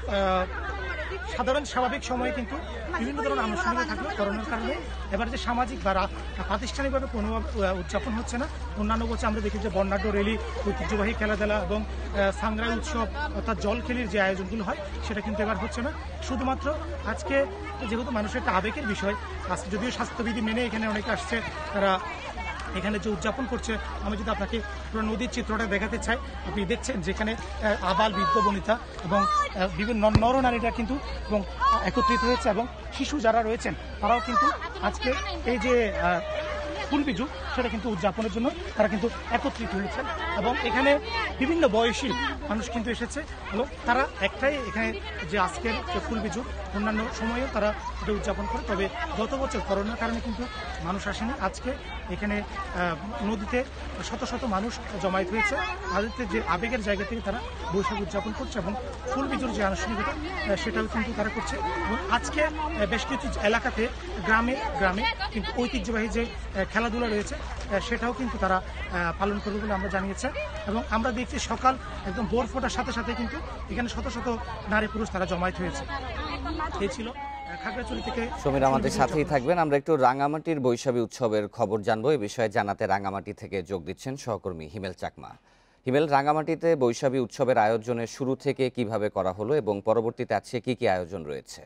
সাধারণ স্বাভাবিক সময়ে কিন্তু বিভিন্ন ধরনের আনুষ্ঠানিকতা থাকলেও করোনার কারণে এবার যে সামাজিক বা প্রাতিষ্ঠানিকভাবে কোনো উদযাপন হচ্ছে না। অন্যান্য বছর আমরা দেখি যে বর্ণাঢ্য রেলি, ঐতিহ্যবাহী খেলাধুলা এবং সাংগ্রাই উৎসব অর্থাৎ জলখেলির যে আয়োজনগুলো হয় সেটা কিন্তু এবার হচ্ছে না। শুধুমাত্র আজকে যেহেতু মানুষের একটা আবেগের বিষয়, আজকে যদিও স্বাস্থ্যবিধি মেনে এখানে অনেকে আসছে, তারা এখানে যে উদযাপন করছে, আমি যদি আপনাকে পুরো নদীর চিত্রটা দেখাতে চাই, আপনি দেখছেন যেখানে আবাল বৃদ্ধ বনিতা এবং বিভিন্ন নরনারীরা কিন্তু এবং একত্রিত হয়েছে এবং শিশু যারা রয়েছেন তারাও কিন্তু আজকে এই যে ফুল বিজু সেটা কিন্তু উদযাপনের জন্য তারা কিন্তু একত্রিত হয়েছে এবং এখানে বিভিন্ন বয়সী মানুষ কিন্তু এসেছে এবং তারা একটাই এখানে যে আজকের ফুল বিজু অন্যান্য সময়েও তারা এটা উদযাপন করে। তবে গত বছর করোনার কারণে কিন্তু মানুষ আসেনি। আজকে এখানে নদীতে শত শত মানুষ জমায়েত হয়েছে, তাদের যে আবেগের জায়গা থেকে তারা বৈশাখ উদযাপন করছে এবং ফুল বিজুর যে আনুষ্ঠানিকতা সেটাও কিন্তু তারা করছে। এবং আজকে বেশ কিছু এলাকাতে গ্রামে গ্রামে কিন্তু ঐতিহ্যবাহী যে খেলাধুলা রয়েছে সেটাও কিন্তু তারা পালন করবে বলে আমরা জানিয়েছে। এবং আমরা দেখছি সকাল একদম ভোর ফোটার সাথে সাথে কিন্তু এখানে শত শত নারী পুরুষ তারা জমায়েত হয়েছে। এই ছিল খাগড়াছড়ি থেকে। সমীর আমাদের সাথেই থাকবেন। আমরা একটু রাঙামাটির বৈশাখী উৎসবের খবর জানবো। এই বিষয়ে জানাতে রাঙামাটি থেকে যোগ দিচ্ছেন সহকর্মী হিমেল চাকমা। হিমেল, রাঙামাটিতে বৈশাখী উৎসবের আয়োজনের শুরু থেকে কিভাবে করা হলো এবং পরবর্তীতে আজকে কি কি আয়োজন রয়েছে?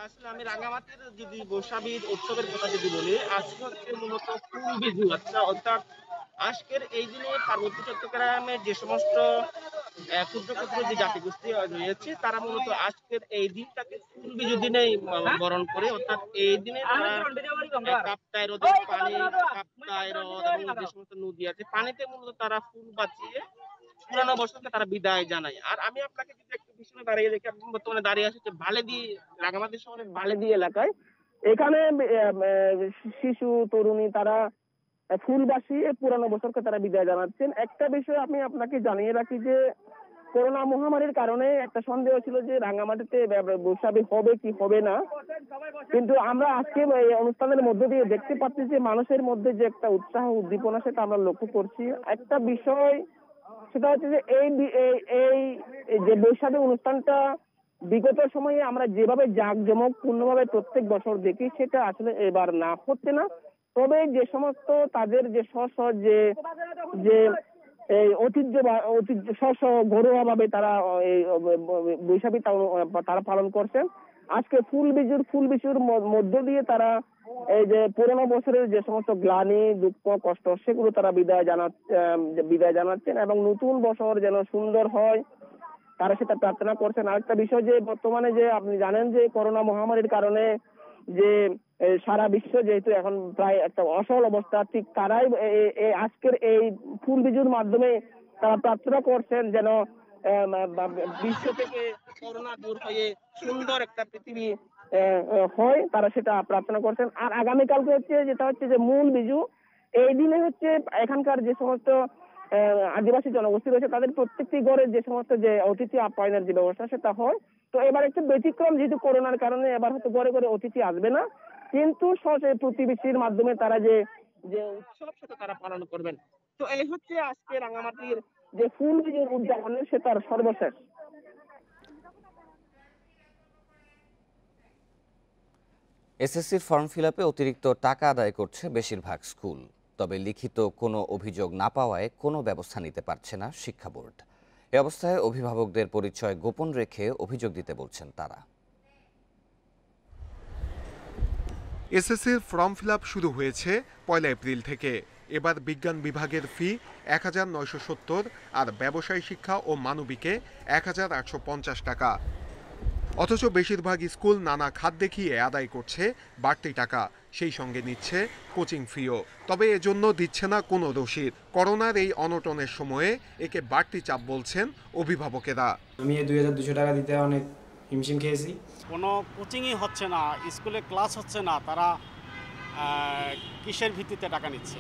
আসলে আমি রাঙামাটির যদি বৈশাখী উৎসবের কথা যদি বলি, আজকে হচ্ছে মূলত ফুল বিজু। অর্থাৎ আজকের এই দিনে পার্বত্য চট্টগ্রামের যে সমস্ত ক্ষুদ্র ক্ষুদ্র যে জাতিগোষ্ঠী রয়েছে তারা মূলত আজকের এই দিনটাকে ফুল বিজু দিনেই বরণ করে। অর্থাৎ এই দিনে কাপ্তাই হ্রদের পানি, কাপ্তাই হ্রদ এবং যে সমস্ত নদী আছে পানিতে মূলত তারা ফুল বাঁচিয়ে পুরানো বছরকে তারা বিদায় জানায়। আর আমি আপনাকে যদি একটু পিছনে দাঁড়িয়ে দেখি, বর্তমানে দাঁড়িয়ে আছে বালেদি, রাঙামাটি শহরের বালেদি এলাকায়। এখানে শিশু তরুণী তারা ফুল বাসিয়ে পুরানো বছরকে তারা বিদায় জানাচ্ছেন। একটা বিষয় আমি আপনাকে জানিয়ে রাখি যে করোনা মহামারীর কারণে একটা সন্দেহ ছিল যে রাঙামাটিতে বৈশাখী হবে কি হবে না, কিন্তু আমরা আজকে এই অনুষ্ঠানের মধ্যে দিয়ে দেখতে পাচ্ছি যে মানুষের মধ্যে যে একটা উৎসাহ উদ্দীপনা সেটা আমরা লক্ষ্য করছি। একটা বিষয় সেটা হচ্ছে যে এই যে বৈশাখী অনুষ্ঠানটা বিগত সময়ে আমরা যেভাবে জাঁকজমক পূর্ণভাবে প্রত্যেক বছর দেখি সেটা আসলে এবার না হচ্ছে না। তবে যে সমস্ত তাদের যে যে এই ঐতিহ্য ঘরোয়া ভাবে তারা এই বৈশাখী তারা পালন করছেন, আজকে ফুল বিচুর মধ্য দিয়ে তারা এই যে পুরোনো বছরের যে সমস্ত গ্লানি দুঃখ কষ্ট সেগুলো তারা বিদায় জানাচ্ছেন এবং নতুন বছর যেন সুন্দর হয় তারা সেটা প্রার্থনা করছেন। আরেকটা বিষয় যে বর্তমানে যে আপনি জানেন যে করোনা মহামারীর কারণে যে সারা বিশ্ব যেহেতু এখন প্রায় একটা অসহল অবস্থা, ঠিক তারাই আজকের এই ফুল বিজুর মাধ্যমে তারা প্রার্থনা করছেন যেন বিশ্ব থেকে করোনা দূর হয়ে সুন্দর একটা পৃথিবী হয়, তারা সেটা প্রার্থনা করছেন। আর আগামীকালকে যেটা হচ্ছে যে মূল বিজু, এই দিনে হচ্ছে এখানকার যে সমস্ত আদিবাসী জনগোষ্ঠী রয়েছে তাদের প্রত্যেকটি ঘরের যে সমস্ত যে অতিথি আপ্যায়নের যে ব্যবস্থা সেটা হয়। তো এবার একটু ব্যতিক্রম, যেহেতু করোনার কারণে এবার হয়তো ঘরে ঘরে অতিথি আসবে না, কিন্তু প্রতিবেশীর মাধ্যমে তারা যে উৎসব সেটা তারা পালন করবেন। তো এই হচ্ছে আজকে রাঙামাটির যে ফুল বিজুর উদযাপনের সেটার সর্বশেষ। এসএসসির ফর্ম ফিল আপে অতিরিক্ত টাকা আদায় করছে বেশিরভাগ স্কুল, তবে লিখিত কোনো অভিযোগ না পাওয়ায় কোনো ব্যবস্থা নিতে পারছে না শিক্ষা বোর্ড। এ অবস্থায় অভিভাবকদের পরিচয় গোপন রেখে অভিযোগ দিতে বলছেন তারা। এসএসসির ফর্ম ফিল আপ শুরু হয়েছে 1 এপ্রিল থেকে। এবার বিজ্ঞান বিভাগের ফি 1970 আর ব্যবসায় শিক্ষা ও মানবিকে 1850 টাকা। অথচ বেশিরভাগ স্কুল নানা খাত দেখিয়ে আদায় করছে বাড়তি টাকা, সেই সঙ্গে নিচ্ছে কোচিং ফিও। তবে এজন্য দিচ্ছে না কোনো রসিদ। করোনার এই অনটনের সময়ে একে বাড়তি চাপ বলছেন অভিভাবকেরা। আমি 2200 টাকা দিতে অনেক হিমশিম খেয়েছি। কোনো কোচিংই হচ্ছে না, স্কুলে ক্লাস হচ্ছে না, তারা কিসের ভিত্তিতে টাকা নিচ্ছে?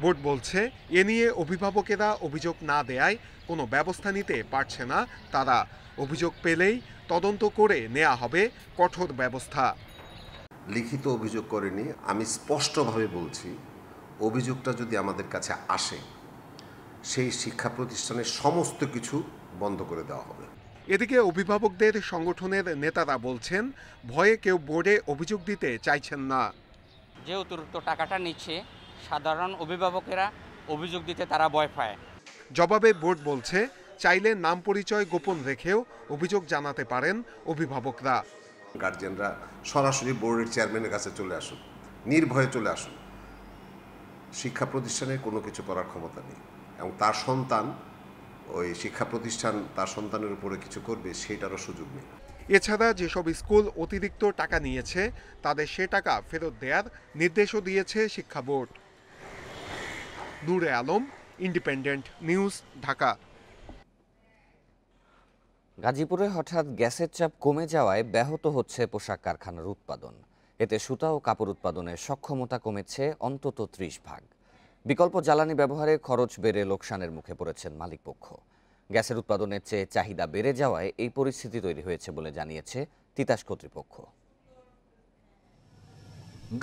বোর্ড বলছে এ নিয়ে অভিভাবকেরা অভিযোগ না দেয়ায় কোনো ব্যবস্থা নিতে পারছে না তারা। অভিযোগ পেলেই তদন্ত করে নেওয়া হবে কঠোর ব্যবস্থা। লিখিত অভিযোগ করেনি, আমি স্পষ্টভাবে বলছি, অভিযোগটা যদি আমাদের কাছে আসে সেই শিক্ষা প্রতিষ্ঠানের সমস্ত কিছু বন্ধ করে দেওয়া হবে। এদিকে অভিভাবকদের সংগঠনের নেতারা বলছেন ভয়ে কেউ বোর্ডে অভিযোগ দিতে চাইছেন না। যে অতিরিক্ত টাকাটা নিচ্ছে সাধারণ অভিভাবকেরা অভিযোগ দিতে তারা ভয় পায়। জবাবে বোর্ড বলছে চাইলে নাম পরিচয় গোপন রেখেও অভিযোগ জানাতে পারেন অভিভাবকরা। গার্জিয়ানরা সরাসরি বোর্ডের চেয়ারম্যানের কাছে চলে আসুন, নির্ভয়ে চলে আসুন। শিক্ষা প্রতিষ্ঠানে কোনো কিছু করার ক্ষমতা নেই এবং তার সন্তান ওই শিক্ষা প্রতিষ্ঠান তার সন্তানের উপরে কিছু করবে সেটারও সুযোগ নেই। এছাড়া যেসব স্কুল অতিরিক্ত টাকা নিয়েছে তাদের সে টাকা ফেরত দেওয়ার নির্দেশও দিয়েছে শিক্ষা বোর্ড। নূরে আলম, ইন্ডিপেন্ডেন্ট নিউজ, ঢাকা। গাজীপুরে হঠাৎ গ্যাসের চাপ কমে যাওয়ায় ব্যাহত হচ্ছে পোশাক কারখানার উৎপাদন। এতে সুতা ও কাপড় উৎপাদনের সক্ষমতা কমেছে অন্তত 30 ভাগ। বিকল্প জ্বালানি ব্যবহারে খরচ বেড়ে লোকসানের মুখে পড়েছেন মালিকপক্ষ। গ্যাসের উৎপাদনের চেয়ে চাহিদা বেড়ে যাওয়ায় এই পরিস্থিতি তৈরি হয়েছে বলে জানিয়েছে তিতাস কর্তৃপক্ষ।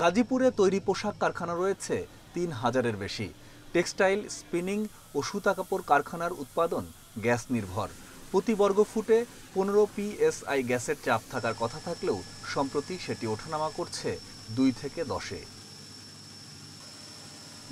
গাজীপুরে তৈরি পোশাক কারখানা রয়েছে 3000-এর বেশি। টেক্সটাইল, স্পিনিং ও সুতা কাপড় কারখানার উৎপাদন গ্যাস নির্ভর। প্রতি বর্গফুটে 15 PSI গ্যাসের চাপ থাকার কথা থাকলেও সম্প্রতি সেটি ওঠানামা করছে 2 থেকে 10-এ।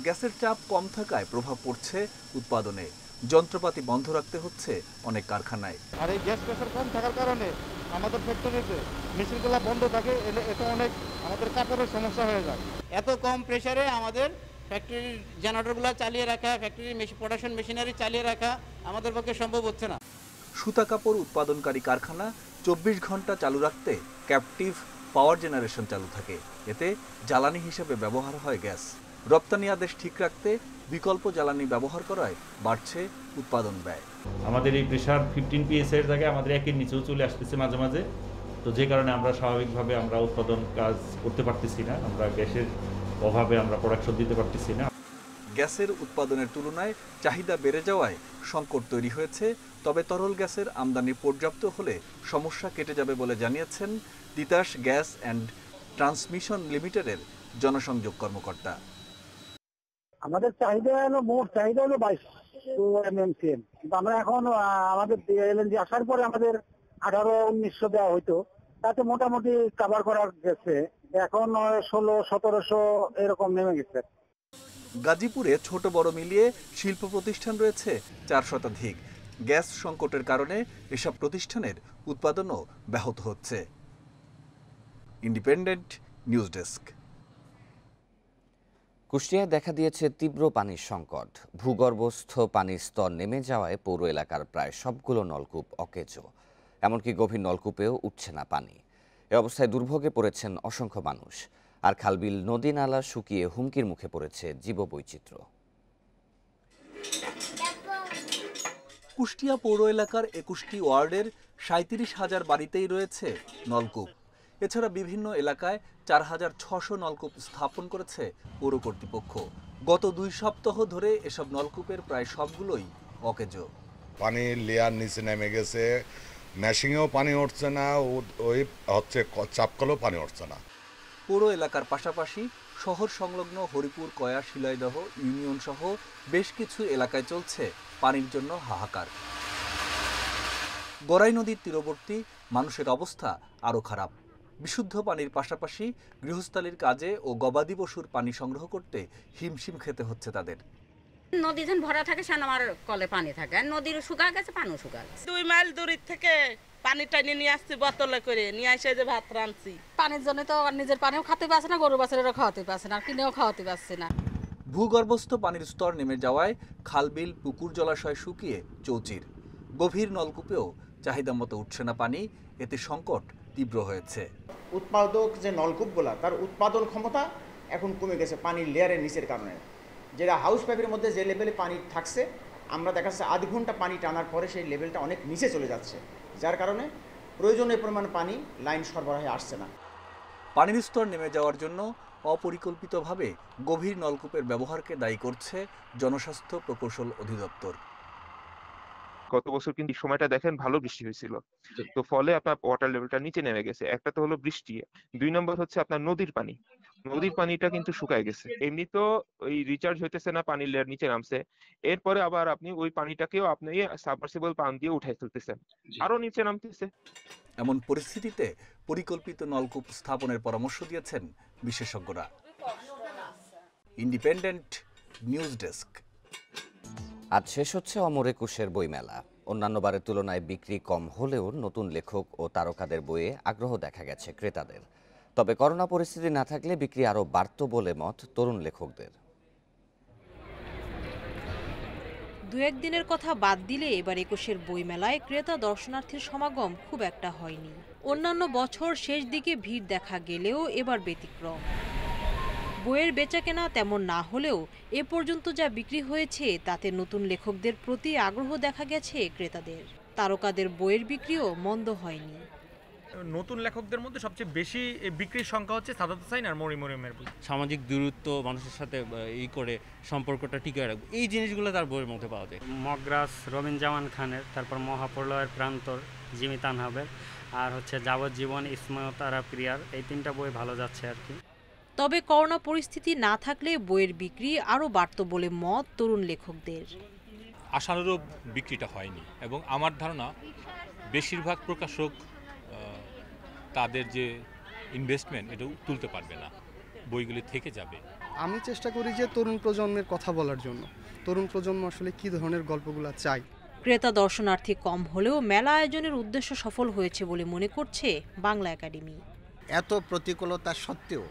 গ্যাসের চাপ কম থাকায় প্রভাব পড়ছে উৎপাদনে। যন্ত্রপাতি বন্ধ রাখতে হচ্ছে অনেক কারখানায়। আর এই গ্যাস প্রেসার কম থাকার কারণে আমাদের ফ্যাক্টরিতে মেশিনগুলো বন্ধ থাকে, এটা অনেক আমাদের কাপড়ের সমস্যা হয়ে যায়। এত কম প্রেসারে আমাদের ফ্যাক্টরির জেনারেটরগুলো চালিয়ে রাখা, ফ্যাক্টরির প্রোডাকশন মেশিনারি চালিয়ে রাখা আমাদের পক্ষে সম্ভব হচ্ছে না। সুতা কাপড় উৎপাদনকারী কারখানা 24 ঘন্টা চালু রাখতে ক্যাপটিভ পাওয়ার জেনারেশন চালু থাকে। এতে জ্বালানি হিসেবে ব্যবহার হয় গ্যাস। রপ্তানি আদেশ ঠিক রাখতে বিকল্প জ্বালানি ব্যবহার করায় বাড়ছে উৎপাদন ব্যয়। আমাদের এই প্রেসার 15 PSI এর জায়গায় আমাদের 1-এর নিচেও চলে আসতেছে মাঝে মাঝে। তো যে কারণে আমরা স্বাভাবিকভাবে আমরা উৎপাদন কাজ করতে পারতেছি না, আমরা গ্যাসের অভাবে আমরা প্রোডাকশন দিতে পারতেছি না। গ্যাসের উৎপাদনের তুলনায় চাহিদা বেড়ে যাওয়ায় সংকট তৈরি হয়েছে। তবে তরল গ্যাসের আমদানি পর্যাপ্ত হলে সমস্যা কেটে যাবে বলে জানিয়েছেন তিতাস গ্যাস অ্যান্ড ট্রান্সমিশন লিমিটেডের জনসংযোগ কর্মকর্তা। আমাদের চাহিদা হলো, মোট চাহিদা হলো 2200 MMCM, কিন্তু আমরা এখন আমাদের এলএনজি আসার পরে আমাদের 1800-1900 দেওয়া হইতো, তাতে মোটামুটি কভার করা গেছে। এখন 1600-1700 এরকম নেমে গেছে। গাজীপুরে ছোট বড় মিলিয়ে শিল্প প্রতিষ্ঠান রয়েছে 4 শতাধিক। গ্যাস সংকটের কারণে এসব প্রতিষ্ঠানের উৎপাদনও ব্যাহত হচ্ছে। Independent news desk. কুষ্টিয়ায় দেখা দিয়েছে তীব্র পানির সংকট। ভূগর্ভস্থ পানির স্তর নেমে যাওয়ায় পৌর এলাকার প্রায় সবগুলো নলকূপ অকেজো, এমনকি গভীর নলকূপেও উঠছে না পানি। এ অবস্থায় দুর্ভোগে পড়েছেন অসংখ্য মানুষ। আর খালবিল নদী নালা শুকিয়ে হুমকির মুখে পড়েছে জীববৈচিত্র্য। কুষ্টিয়া পৌর এলাকার 21টি ওয়ার্ডের 37,000 বাড়িতেই রয়েছে নলকূপ। এছাড়া বিভিন্ন এলাকায় 4,600 নলকূপ স্থাপন করেছে পৌর কর্তৃপক্ষ। গত 2 সপ্তাহ ধরে এসব নলকূপের প্রায় সবগুলোই অকেজো। পানির লেয়ার নিচে নেমে গেছে, মেশিনেও পানি উঠছে না, ওই হচ্ছে চাপকলেও পানি উঠছে না। পৌর এলাকার পাশাপাশি শহর সংলগ্ন হরিপুর, কয়া, শিলাইদহ ইউনিয়ন সহ বেশ কিছু এলাকায় চলছে পানির জন্য হাহাকার। গড়াই নদীর তীরবর্তী মানুষের অবস্থা আরও খারাপ। বিশুদ্ধ পানির পাশাপাশি গৃহস্থালির কাজে ও গবাদি পশুর পানি সংগ্রহ করতে হিমশিম খেতে হচ্ছে তাদের। নদী যখন ভরা থাকে সেন আমার কলে পানি থাকে, আর নদীর শুকা গেছে, পানিও শুকা গেছে। 2 মাইল দূরের থেকে পানি টাইনে নিয়ে আসছি বোতলে করে, নিয়ে এসে যে ভাত রাঁধছি। পানির জন্য তো নিজের পানিও খেতে পারছে না, গরু বাছুরেরও খাওয়াতে পারছে না, আর কিনেও খাওয়াতে পারছে না। ভূগর্ভস্থ পানির স্তর নেমে যাওয়ায় খালবিল, পুকুর, জলাশয় শুকিয়ে চৌচির। গভীর নলকূপেও চাহিদা মতো উঠছে না পানি, এতে সংকট তীব্র হয়েছে। উৎপাদক যে নলকূপগুলা তার উৎপাদন ক্ষমতা এখন কমে গেছে পানির লেয়ারের নিচের কারণে। যেটা হাউস পাইপের মধ্যে যে লেভেলে পানি থাকছে, আমরা দেখা যাচ্ছে আধ ঘন্টা পানি টানার পরে সেই লেভেলটা অনেক নিচে চলে যাচ্ছে, যার কারণে প্রয়োজনীয় পরিমাণ পানি লাইন সরবরাহে আসছে না। পানির স্তর নেমে যাওয়ার জন্য অপরিকল্পিতভাবে গভীর নলকূপের ব্যবহারকে দায়ী করছে জনস্বাস্থ্য প্রকৌশল অধিদপ্তর। গত বছর কিন্তু সময়টা দেখেন ভালো বৃষ্টি হয়েছিল, তো ফলে আপনার ওয়াটার লেভেলটা নিচে নেমে গেছে। একটা তো হলো বৃষ্টি, 2 নম্বর হচ্ছে আপনার নদীর পানিটা কিন্তু শুকায় গেছে। এমনি তো ওই রিচার্জ হইতেছে না, পানির লেয়ার নিচে নামছে, এরপরে আবার আপনি ওই পানিটাকেও আপনি সাবমার্সিবল পাম্প দিয়ে উঠাই ফেলতেছেন, আরো নিচে নামতেছে। এমন পরিস্থিতিতে পরিকল্পিত নলকূপ স্থাপনের পরামর্শ দিয়েছেন বিশেষজ্ঞরা। Independent news desk. আজ শেষ হচ্ছে অমর একুশের বইমেলা। অন্যান্য বারের তুলনায় বিক্রি কম হলেও নতুন লেখক ও তারকাদের বইয়ে আগ্রহ দেখা গেছে ক্রেতাদের। তবে করোনা পরিস্থিতি না থাকলে বিক্রি আরও বাড়ত বলে মত তরুণ লেখকদের। 2-1 দিনের কথা বাদ দিলে এবার একুশের বইমেলায় ক্রেতা দর্শনার্থীর সমাগম খুব একটা হয়নি। অন্যান্য বছর শেষ দিকে ভিড় দেখা গেলেও এবার ব্যতিক্রম। বইয়ের বেচাকেনা তেমন না হলেও এ পর্যন্ত যা বিক্রি হয়েছে তাতে নতুন লেখকদের প্রতি আগ্রহ দেখা গেছে ক্রেতাদের। তারকাদের বইয়ের বিক্রিও মন্দ হয়নি। নতুন লেখকদের মধ্যে সবচেয়ে বেশি বিক্রির সংখ্যা হচ্ছে সাদাত হোসাইন আর মরিয়মের বই। সামাজিক দূরত্ব, মানুষের সাথে করে সম্পর্কটা টিকিয়ে রাখবো, এই জিনিসগুলো তার বইয়ের মধ্যে পাওয়া যায়। মগরাস রবিন জামান খানের, তারপর মহাপ্রলয়ের প্রান্তর জিমি তানহাবের, আর হচ্ছে যাবজ্জীবন ইসমাইল তারা প্রিয়ার, এই 3টা বই ভালো যাচ্ছে আর কি। তবে করোনা পরিস্থিতি না থাকলে বইয়ের বিক্রি আরও বাড়ত বলে মত তরুণ লেখকদের। আশানুরূপ বিক্রিটা হয়নি এবং আমার ধারণা বেশিরভাগ প্রকাশক তাদের যে ইনভেস্টমেন্ট এটাও তুলতে পারবে না, বইগুলি থেকে যাবে। আমি চেষ্টা করি যে তরুণ প্রজন্মের কথা বলার জন্য, তরুণ প্রজন্ম আসলে কি ধরনের গল্পগুলো চাই। ক্রেতা দর্শনার্থী কম হলেও মেলা আয়োজনের উদ্দেশ্য সফল হয়েছে বলে মনে করছে বাংলা একাডেমি। এত প্রতিকূলতা সত্ত্বেও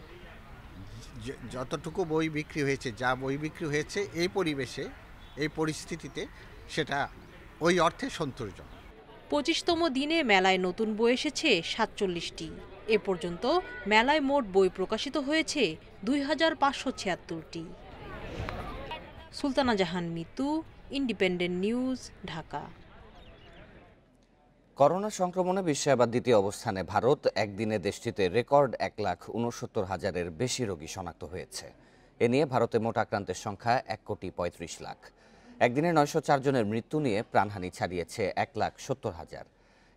যতটুকু বই বিক্রি হয়েছে, যা বই বিক্রি হয়েছে এই পরিবেশে, এই পরিস্থিতিতে, সেটা ওই অর্থে সন্তোষজনক। 25তম দিনে মেলায় নতুন বই এসেছে 47টি। এ পর্যন্ত মেলায় মোট বই প্রকাশিত হয়েছে 2576টি। Sultana Jahan Mitu, Independent news, Dhaka. Corona সংক্রমণে বিশ্বে আবার দ্বিতীয় অবস্থানে ভারত। একদিনে দেশটিতে রেকর্ড 1,69,000-এর বেশি রোগী শনাক্ত হয়েছে। এ নিয়ে ভারতে মোট আক্রান্তের সংখ্যা 1,35,00,000। একদিনে 904 জনের মৃত্যু নিয়ে প্রাণহানি ছাড়িয়েছে 1,70,000।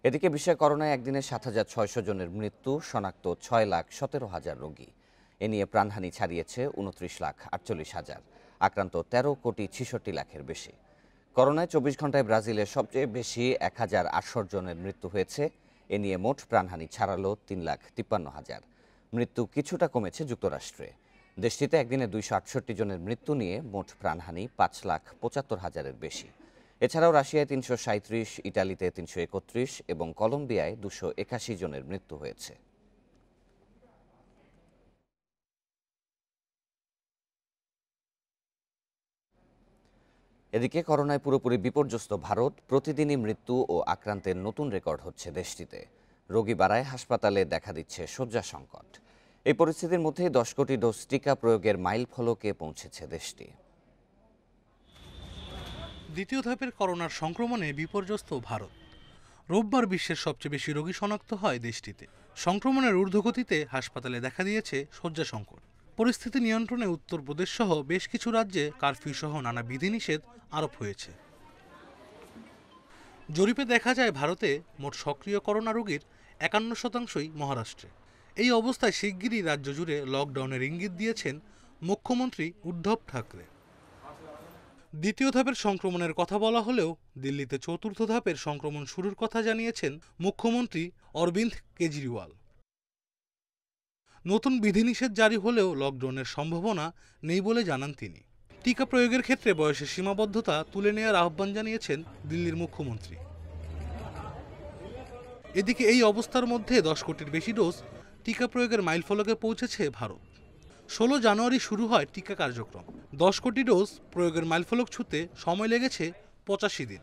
এদিকে বিশ্বে করোনায় একদিনে 7,600 জনের মৃত্যু, শনাক্ত 6,17,000 রোগী। এ নিয়ে প্রাণহানি ছাড়িয়েছে 29,48,000। আক্রান্ত 13,66,00,000-এর বেশি। করোনায় 24 ঘন্টায় ব্রাজিলের সবচেয়ে বেশি 1,800 জনের মৃত্যু হয়েছে। এ নিয়ে মোট প্রাণহানি ছাড়ালো 3,53,000। মৃত্যু কিছুটা কমেছে যুক্তরাষ্ট্রে। দেশটিতে একদিনে 268 জনের মৃত্যু নিয়ে মোট প্রাণহানি 5,75,000-এর বেশি। এছাড়াও রাশিয়ায় 337, ইটালিতে 331 এবং কলম্বিয়ায় 281 জনের মৃত্যু হয়েছে। এদিকে করোনায় পুরোপুরি বিপর্যস্ত ভারত, প্রতিদিনই মৃত্যু ও আক্রান্তের নতুন রেকর্ড হচ্ছে দেশটিতে। রোগী বাড়ায়, হাসপাতালে দেখা দিচ্ছে শয্যা সংকট। এই পরিস্থিতির মধ্যেই 10 কোটি ডোজ টিকা প্রয়োগের মাইল ফলকে পৌঁছেছে দেশটি। দ্বিতীয় ধাপের করোনার সংক্রমণে বিপর্যস্ত ভারত। রোববার বিশ্বের সবচেয়ে বেশি রোগী শনাক্ত হয় দেশটিতে। সংক্রমণের ঊর্ধ্বগতিতে হাসপাতালে দেখা দিয়েছে শয্যা সংকট। পরিস্থিতি নিয়ন্ত্রণে উত্তরপ্রদেশ সহ বেশ কিছু রাজ্যে কারফিউ সহ নানা বিধিনিষেধ আরোপ হয়েছে। জরিপে দেখা যায় ভারতে মোট সক্রিয় করোনা রোগীর 51%ই মহারাষ্ট্রে। এই অবস্থায় শিগগিরই রাজ্য জুড়ে লকডাউনের ইঙ্গিত দিয়েছেন মুখ্যমন্ত্রী উদ্ধব ঠাকরে। দ্বিতীয় ধাপের সংক্রমণের কথা বলা হলেও দিল্লিতে চতুর্থ ধাপের সংক্রমণ শুরুর কথা জানিয়েছেন মুখ্যমন্ত্রী অরবিন্দ কেজরিওয়াল। নতুন বিধিনিষেধ জারি হলেও লকডাউনের সম্ভাবনা নেই বলে জানান তিনি। টিকা প্রয়োগের ক্ষেত্রে বয়সের সীমাবদ্ধতা তুলে নেওয়ার আহ্বান জানিয়েছেন দিল্লির মুখ্যমন্ত্রী। এদিকে এই অবস্থার মধ্যে 10 কোটির বেশি ডোজ টিকা প্রয়োগের মাইলফলকে পৌঁছেছে ভারত। 16 জানুয়ারি শুরু হয় টিকা কার্যক্রম। 10 কোটি ডোজ প্রয়োগের মাইলফলক ছুঁতে সময় লেগেছে 85 দিন,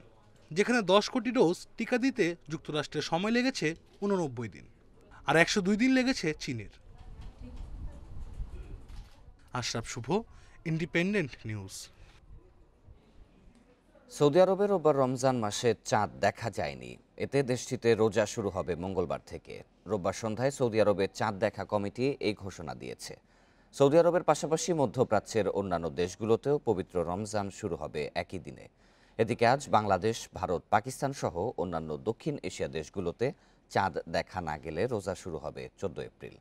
যেখানে 10 কোটি ডোজ টিকা দিতে যুক্তরাষ্ট্রের সময় লেগেছে 89 দিন, আর 102 দিন লেগেছে চীনের। আশরাফ শুভ, ইন্ডিপেন্ডেন্ট নিউজ। সৌদি আরবে রোববার রমজান মাসে চাঁদ দেখা যায়নি। এতে দেশটিতে রোজা শুরু হবে মঙ্গলবার থেকে। রোববার সন্ধ্যায় সৌদি আরবের চাঁদ দেখা কমিটি এই ঘোষণা দিয়েছে। সৌদি আরবের পাশাপাশি মধ্যপ্রাচ্যের অন্যান্য দেশগুলোতেও পবিত্র রমজান শুরু হবে একই দিনে। এদিকে আজ বাংলাদেশ, ভারত, পাকিস্তান সহ অন্যান্য দক্ষিণ এশিয়া দেশগুলোতে চাঁদ দেখা না গেলে রোজা শুরু হবে 14 এপ্রিল।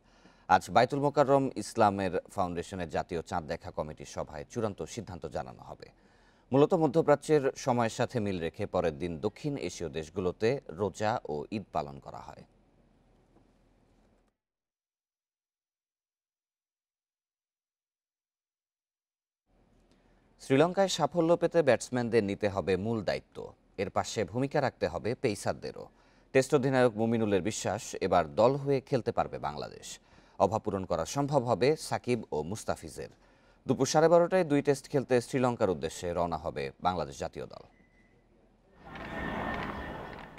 আজ বায়তুল মোকাররম ইসলামের ফাউন্ডেশনের জাতীয় চাঁদ দেখা কমিটির সভায় চূড়ান্ত সিদ্ধান্ত জানানো হবে। মূলত মধ্যপ্রাচ্যের সময়ের সাথে মিল রেখে পরের দিন দক্ষিণ এশীয় দেশগুলোতে রোজা ও ঈদ পালন করা হয়। শ্রীলঙ্কায় সাফল্য পেতে ব্যাটসম্যানদের নিতে হবে মূল দায়িত্ব। এর পাশে ভূমিকা রাখতে হবে পেসারদেরও। টেস্ট অধিনায়ক মুমিনুলের বিশ্বাস, এবার দল হয়ে খেলতে পারবে বাংলাদেশ। অভাব পূরণ করা সম্ভব হবে সাকিব ও মুস্তাফিজের। দুপুর 12:30টায় 2 টেস্ট খেলতে শ্রীলঙ্কার উদ্দেশ্যে রওনা হবে বাংলাদেশ জাতীয় দল।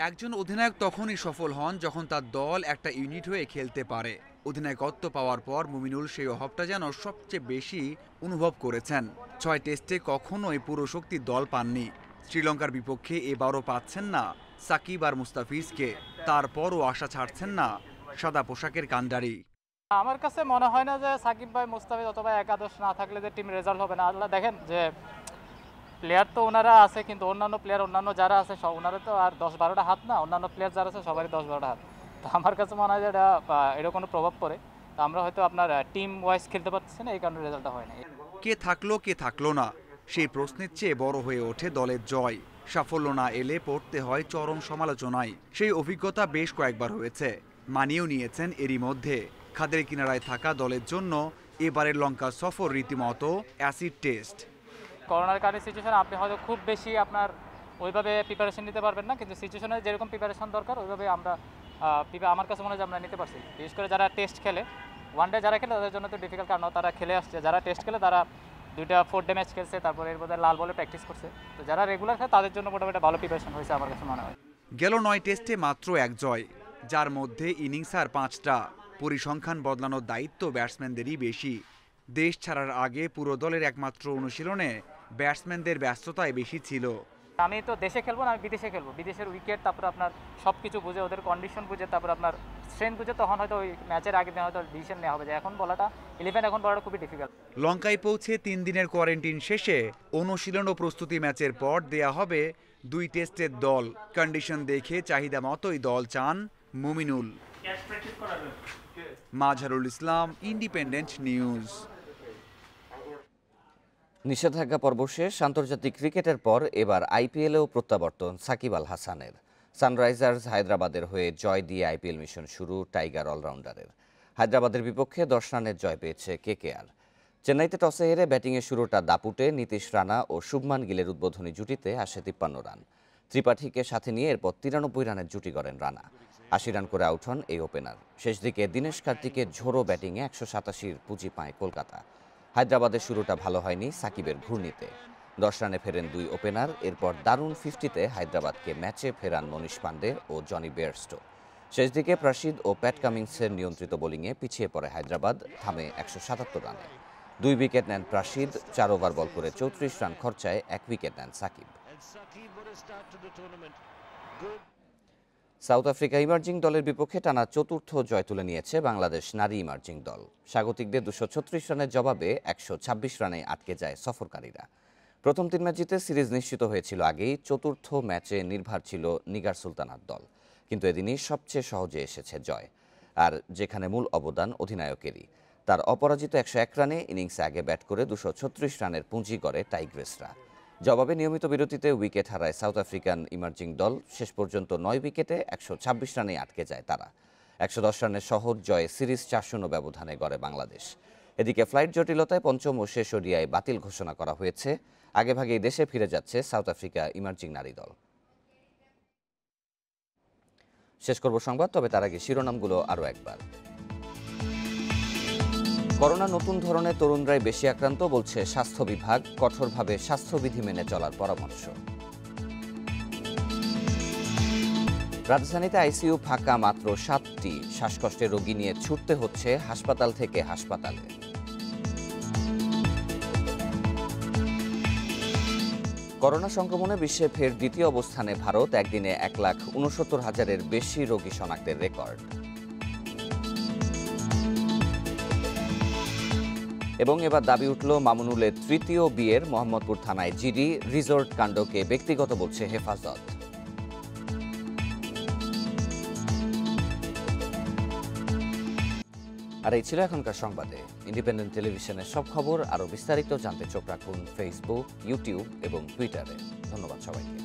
একজন অধিনায়ক তখনই সফল হন যখন তার দল একটা ইউনিট হয়ে খেলতে পারে। অধিনায়কত্ব পাওয়ার পর মুমিনুল সেই অভাবটা যেন সবচেয়ে বেশি অনুভব করেছেন। 6 টেস্টে কখনোই পুরো শক্তির দল পাননি। শ্রীলঙ্কার বিপক্ষে এবারও পাচ্ছেন না সাকিব আর মুস্তাফিজকে। তারপরও আশা ছাড়ছেন না সাদা পোশাকের কান্ডারি। আমার কাছে মনে হয় না যে সাকিব ভাই, মুস্তাফিজ অথবা একাদশ না থাকলে যে টিম রেজাল্ট হবে না। আল্লাহ দেখেন যে প্লেয়ার তো ওনারা আছে, কিন্তু অন্যান্য প্লেয়ার অন্যান্য যারা আছে সব ওনারা তো আর 10-12টা হাত না। অন্যান্য প্লেয়ার যারা আছে সবারই 10-12টা হাত। তো আমার কাছে মনে হয় যে এটা কোনো প্রভাব পড়ে। তো আমরা হয়তো আপনার টিম ওয়াইজ খেলতে পারতেছি না, এই কারণে রেজাল্টটা হয় না। কে থাকলো কে থাকলো না সেই প্রশ্নের চেয়ে বড় হয়ে ওঠে দলের জয়। সাফল্য না এলে পড়তে হয় চরম সমালোচনায়। সেই অভিজ্ঞতা বেশ কয়েকবার হয়েছে, মানিয়েও নিয়েছেন এরই মধ্যে। খাদের কিনারায় থাকা দলের জন্য এবারের লঙ্কা সফর রীতিমতো অ্যাসিড টেস্ট। করোনার কারণে সিচুয়েশন আপনি হয়তো খুব বেশি আপনার ওইভাবে প্রিপারেশন নিতে পারবেন না, কিন্তু সিচুয়েশনে যেরকম প্রিপারেশন দরকার ওইভাবে আমরা আমার কাছে মনে হয় যে আমরা নিতে পারছি। বিশেষ করে যারা টেস্ট খেলে, ওয়ানডে যারা খেলে তাদের জন্য তো ডিফিকাল্ট, কারণ তারা খেলে আসছে। যারা টেস্ট খেলে তারা 2টা 4 ডে ম্যাচ খেলছে, তারপরে এর মধ্যে লাল বলে প্র্যাকটিস করছে। তো যারা রেগুলার খেলে তাদের জন্য মোটামুটি ভালো প্রিপারেশন হয়েছে আমার কাছে মনে হয়। গেল 9 টেস্টে মাত্র 1 জয়, যার মধ্যে ইনিংস আর 5টা। পরিসংখ্যান বদলানোর দায়িত্ব ব্যাটসম্যানদেরই বেশি। দেশ ছাড়ার আগে পুরো দলের একমাত্র অনুশীলনে ব্যাটসম্যানদের ব্যস্ততাই বেশি ছিল। আমি তো দেশে খেলবো না, আমি বিদেশে খেলবো। বিদেশের উইকেট, তারপর আপনার সব কিছু বুঝে, ওদের কন্ডিশন বুঝে, তারপর আপনার স্ট্রেন্থ বুঝে, তখন হয়তো ওই ম্যাচের আগে দিন হয়তো ডিসিশন নেওয়া হবে। যে এখন বলাটা 11 এখন বলাটা খুবই ডিফিকাল্ট। লঙ্কায় পৌঁছে 3 দিনের কোয়ারেন্টিন শেষে অনুশীলন ও প্রস্তুতি ম্যাচের পর দেয়া হবে 2 টেস্টের দল। কন্ডিশন দেখে চাহিদা মতোই দল চান মুমিনুল। Mazharul Islam, independent news. নিষেধাজ্ঞা পর্ব শেষ। আন্তর্জাতিক ক্রিকেটের পর এবার আইপিএলেও প্রত্যাবর্তন সাকিব আল হাসানের। সানরাইজার্স হায়দ্রাবাদের হয়ে জয় দিয়ে আইপিএল মিশন শুরু টাইগার অলরাউন্ডারের। হায়দ্রাবাদের বিপক্ষে 10 রানের জয় পেয়েছে কেকেআর। চেন্নাইতে টসে হেরে ব্যাটিংয়ে শুরুটা দাপুটে নীতিশ রানা ও শুভমান গিলের উদ্বোধনী জুটিতে আসে 53 রান। ত্রিপাঠীকে সাথে নিয়ে এরপর 93 রানের জুটি গড়েন রানা। 80 রান করে আউট হন এই ওপেনার। শেষ দিকে দীনেশ কার্তিকের ঝোড়ো ব্যাটিংয়ে 187 পুঁজি পায় কলকাতা। হায়দ্রাবাদের শুরুটা ভালো হয়নি সাকিবের ঘূর্ণিতে। 10 রানে ফেরেন 2 ওপেনার। এরপর দারুণ 50-তে হায়দ্রাবাদকে ম্যাচে ফেরান মনীষ পান্ডে ও জনি বেয়ারস্টো। শেষ দিকে প্রাসিদ ও প্যাট কামিন্সের নিয়ন্ত্রিত বোলিংয়ে পিছিয়ে পড়ে হায়দ্রাবাদ, থামে 177 রানে। 2 উইকেট নেন প্রাসিদ, 4 ওভার বল করে 34 রান খরচায় 1 উইকেট নেন সাকিব। সাউথ আফ্রিকা ইমার্জিং দলের বিপক্ষে টানা 4র্থ জয় তুলে নিয়েছে বাংলাদেশ নারী ইমার্জিং দল। স্বাগতিকদের 236 রানের জবাবে 126 রানে আটকে যায় সফরকারীরা। প্রথম 3 ম্যাচ জিতে সিরিজ নিশ্চিত হয়েছিল আগেই। 4র্থ ম্যাচে নির্ভর ছিল নিগার সুলতানার দল, কিন্তু এদিনই সবচেয়ে সহজে এসেছে জয়, আর যেখানে মূল অবদান অধিনায়কেরই। তার অপরাজিত 101 রানে ইনিংসে আগে ব্যাট করে 236 রানের পুঁজি গড়ে টাইগ্রেসরা। জবাবে নিয়মিত বিরতিতে উইকেট হারায় সাউথ আফ্রিকান ইমার্জিং দল। শেষ পর্যন্ত 9 উইকেটে 126 রানে আটকে যায় তারা। 110 রানের সহজ জয়ে সিরিজ 4-0 ব্যবধানে গড়ে বাংলাদেশ। এদিকে ফ্লাইট জটিলতায় পঞ্চম ও শেষ ওডিআই বাতিল ঘোষণা করা হয়েছে। আগেভাগেই দেশে ফিরে যাচ্ছে সাউথ আফ্রিকা ইমার্জিং নারী দল। শেষ করব সংবাদ, তবে তার আগে শিরোনামগুলো আরও একবার। করোনা নতুন ধরনের তরুণরাই বেশি আক্রান্ত, বলছে স্বাস্থ্য বিভাগ। কঠোরভাবে স্বাস্থ্যবিধি মেনে চলার পরামর্শ। রাজধানীতে আইসিইউ ফাঁকা মাত্র 7টি। শ্বাসকষ্টের রোগী নিয়ে ছুটতে হচ্ছে হাসপাতাল থেকে হাসপাতালে। করোনা সংক্রমণে বিশ্বে ফের দ্বিতীয় অবস্থানে ভারত। একদিনে 1,69,000-এর বেশি রোগী শনাক্তের রেকর্ড। এবং এবার দাবি উঠল মামুনুলের তৃতীয় বিয়ের। মোহাম্মদপুর থানায় জিডি। রিসোর্ট কাণ্ডকে ব্যক্তিগত বলছে হেফাজত। আর এই ছিল এখনকার সংবাদে। ইন্ডিপেন্ডেন্ট টেলিভিশনের সব খবর আরও বিস্তারিত জানতে চোখ রাখুন ফেসবুক, ইউটিউব এবং টুইটারে। ধন্যবাদ সবাইকে।